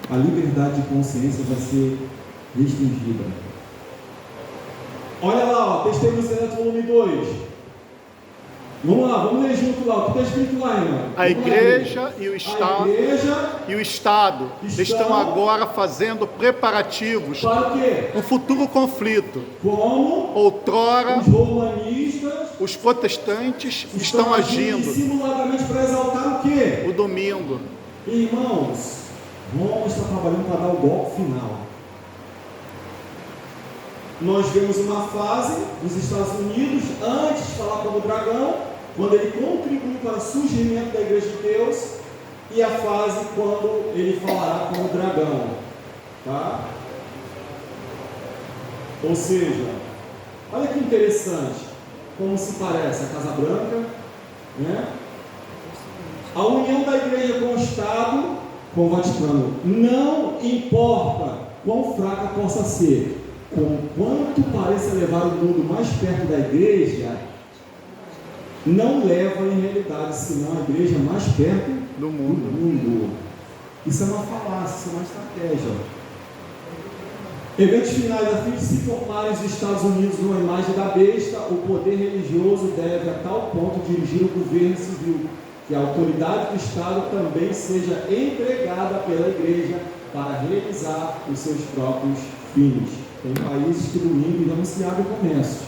A liberdade de consciência vai ser restringida. Olha lá, Testemunhos Secretos, volume 2. Vamos lá, vamos ler junto lá. O que está escrito lá, irmão? A igreja e o Estado, estão agora fazendo preparativos para o quê? um futuro conflito. Como Outrora, os romanistas os protestantes estão agindo. simuladamente para exaltar o quê? O domingo. Irmãos, Roma está trabalhando para dar o golpe final. Nós vemos uma fase dos Estados Unidos, antes de falar como dragão, quando ele contribuiu para o surgimento da Igreja de Deus, e a fase quando ele falará como dragão. Tá? Ou seja, olha que interessante, como se parece a Casa Branca, A união da Igreja com o Estado, com o Vaticano, não importa quão fraca possa ser. conquanto pareça levar o mundo mais perto da igreja, não leva em realidade, senão a igreja mais perto Do do mundo. mundo. Isso é uma falácia, isso é uma estratégia. Eventos finais, a fim de se formarem os Estados Unidos numa imagem da besta, o poder religioso deve a tal ponto dirigir o governo civil, que a autoridade do Estado também seja empregada pela igreja para realizar os seus próprios fins. Tem países que domingo já não se abre comércio.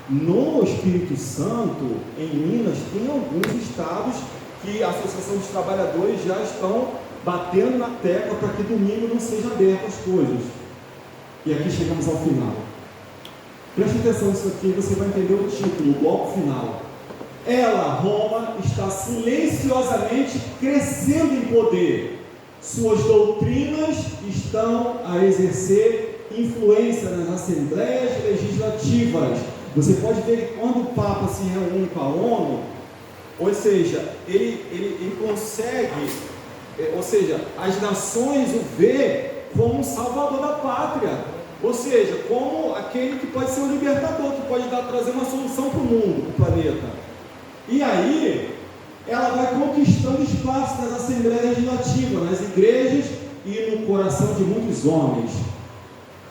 No Espírito Santo, em Minas, tem alguns estados que a Associação dos Trabalhadores já estão batendo na tecla para que domingo não seja aberto as coisas. E aqui chegamos ao final. Preste atenção nisso aqui, você vai entender o título, o golpe final. Ela, Roma, está silenciosamente crescendo em poder. Suas doutrinas estão a exercer influência nas assembleias legislativas. Você pode ver que quando o Papa se reúne com a ONU, ou seja, ele consegue, ou seja, as nações o vê como um salvador da pátria. Ou seja, como aquele que pode ser um libertador, que pode trazer uma solução para o mundo, para o planeta. E aí, ela vai conquistando espaço nas assembleias legislativas, nas igrejas e no coração de muitos homens.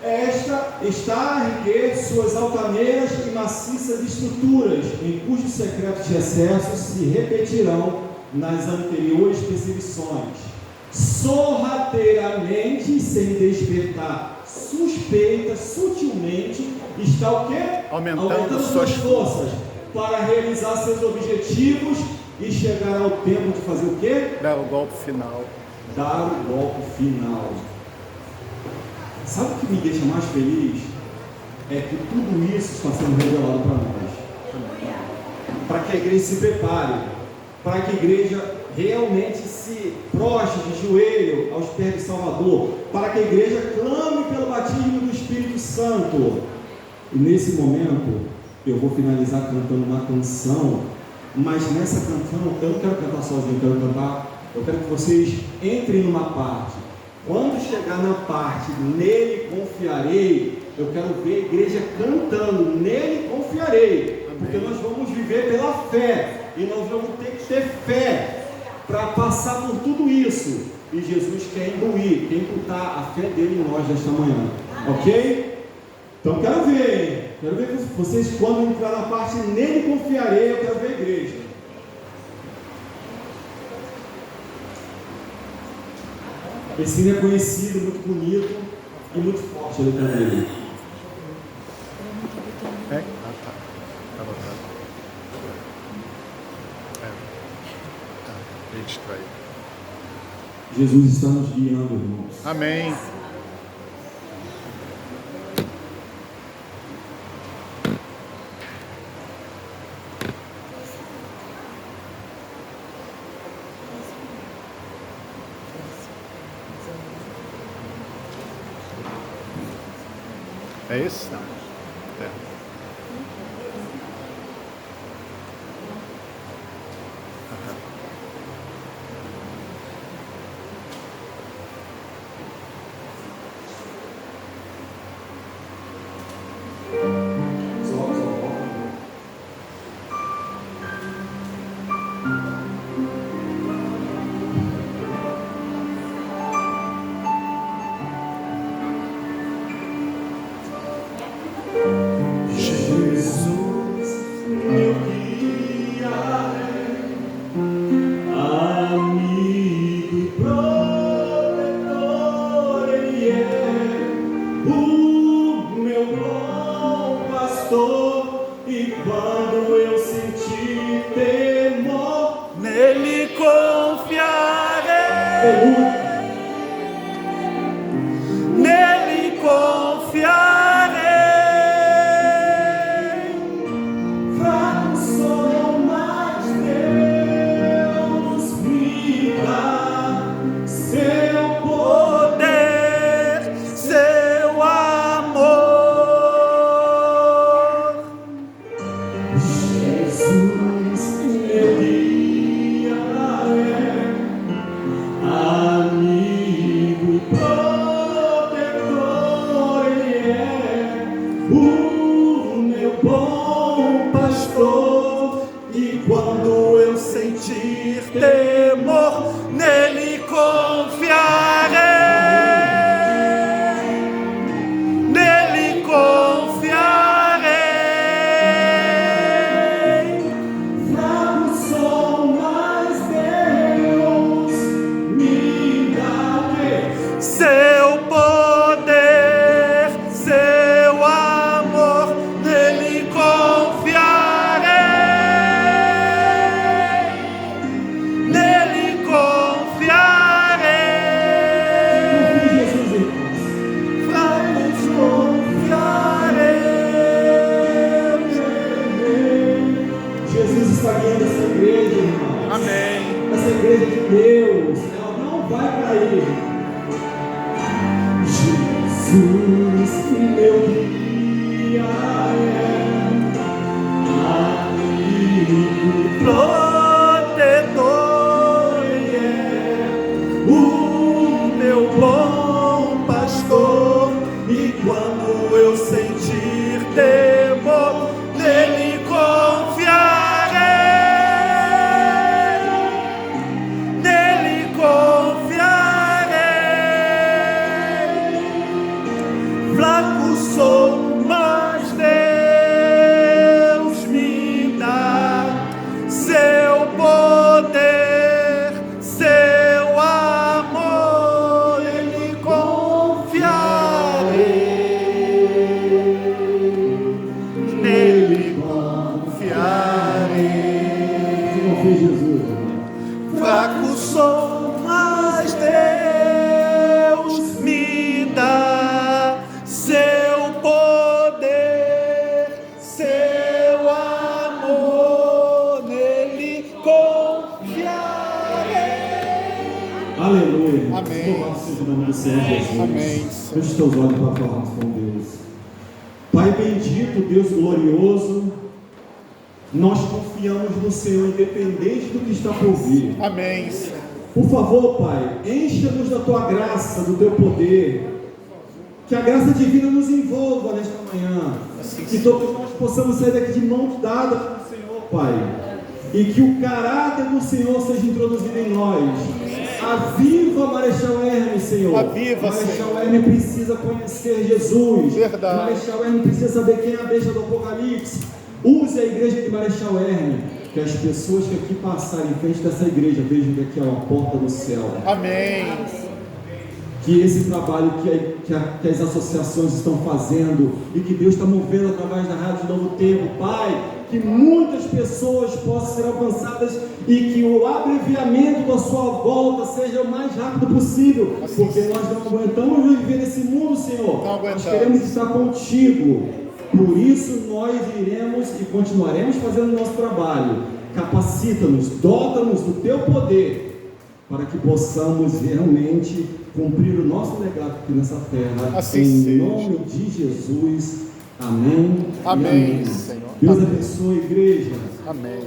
Esta está a erguer suas altaneiras e maciças estruturas, em cujos secretos recessos se repetirão nas anteriores perseguições. Sorrateiramente, sem despertar suspeita, sutilmente, está o quê? Aumentando suas forças para realizar seus objetivos e chegar ao tempo de fazer o quê? Dar o golpe final. Dar o golpe final. Sabe o que me deixa mais feliz? É que tudo isso está sendo revelado para nós. Para que a igreja se prepare, para que a igreja realmente se prostre de joelho aos pés do Salvador, para que a igreja clame pelo batismo do Espírito Santo. E nesse momento, eu vou finalizar cantando uma canção, mas nessa canção eu não quero cantar sozinho, eu quero que vocês entrem numa parte. Quando chegar na parte nele confiarei, eu quero ver a igreja cantando nele confiarei. Amém. Porque nós vamos viver pela fé e nós vamos ter que ter fé para passar por tudo isso. E Jesus quer imbuir, quer imputar a fé dele em nós nesta manhã. Ok? Então quero ver vocês quando entrar na parte nele confiarei, eu quero ver a igreja. Esse hino é conhecido, muito bonito e muito forte a letra dele. É? Ah, tá. Tá botado. É. Tá. Bem distraído. Jesus está nos guiando, irmãos. Amém. É esse? Não. É. Aham. seu poder, seu amor, nele confiarei, nele confiarei, fracos confiarei. Jesus está guiando essa igreja, irmãos. Amém. Essa igreja de Deus, ela não vai cair. Jesus, meu guia, amigo, Protetor, o meu bom pastor, e quando eu sentir temor, nele confiarei, nele confiarei. Fraco sou, mas Deus me dá seu poder, seu amor, nele confiarei, nele confiarei. não fez Jesus. Fraco sou, mas Deus me dá seu poder, seu amor, nele confiarei. Aleluia. Amém. Louvado seja o nome do Senhor Jesus. Amém. Feche os teus olhos para falarmos com Deus. Pai bendito, Deus glorioso, nós confiamos no Senhor, independente do que está por vir. Amém, Senhor. Por favor, Pai, encha-nos da tua graça, do teu poder. Que a graça divina nos envolva nesta manhã. Que todos nós possamos sair daqui de mãos dadas com o Senhor, Pai. E que o caráter do Senhor seja introduzido em nós. Aviva Marechal Hermes, Senhor. Aviva, Marechal Senhor. Hermes precisa conhecer Jesus. Verdade. Marechal Hermes precisa saber quem é a besta do Apocalipse. Use a igreja de Marechal Hermes. Que as pessoas que aqui passarem em frente dessa igreja vejam que aqui é uma porta do céu. Amém. Que esse trabalho que as associações estão fazendo e que Deus está movendo através da Rádio Novo Tempo, Pai, que muitas pessoas possam ser alcançadas e que o abreviamento da sua volta seja o mais rápido possível, porque nós não aguentamos viver nesse mundo, Senhor. Não aguentamos. Nós queremos estar contigo. Por isso nós iremos e continuaremos fazendo o nosso trabalho. Capacita-nos, dota-nos do teu poder, para que possamos realmente cumprir o nosso legado aqui nessa terra. Assim em seja. nome de Jesus. Amém. E Amém, amém. Senhor. Deus Amém. abençoe a igreja. Amém.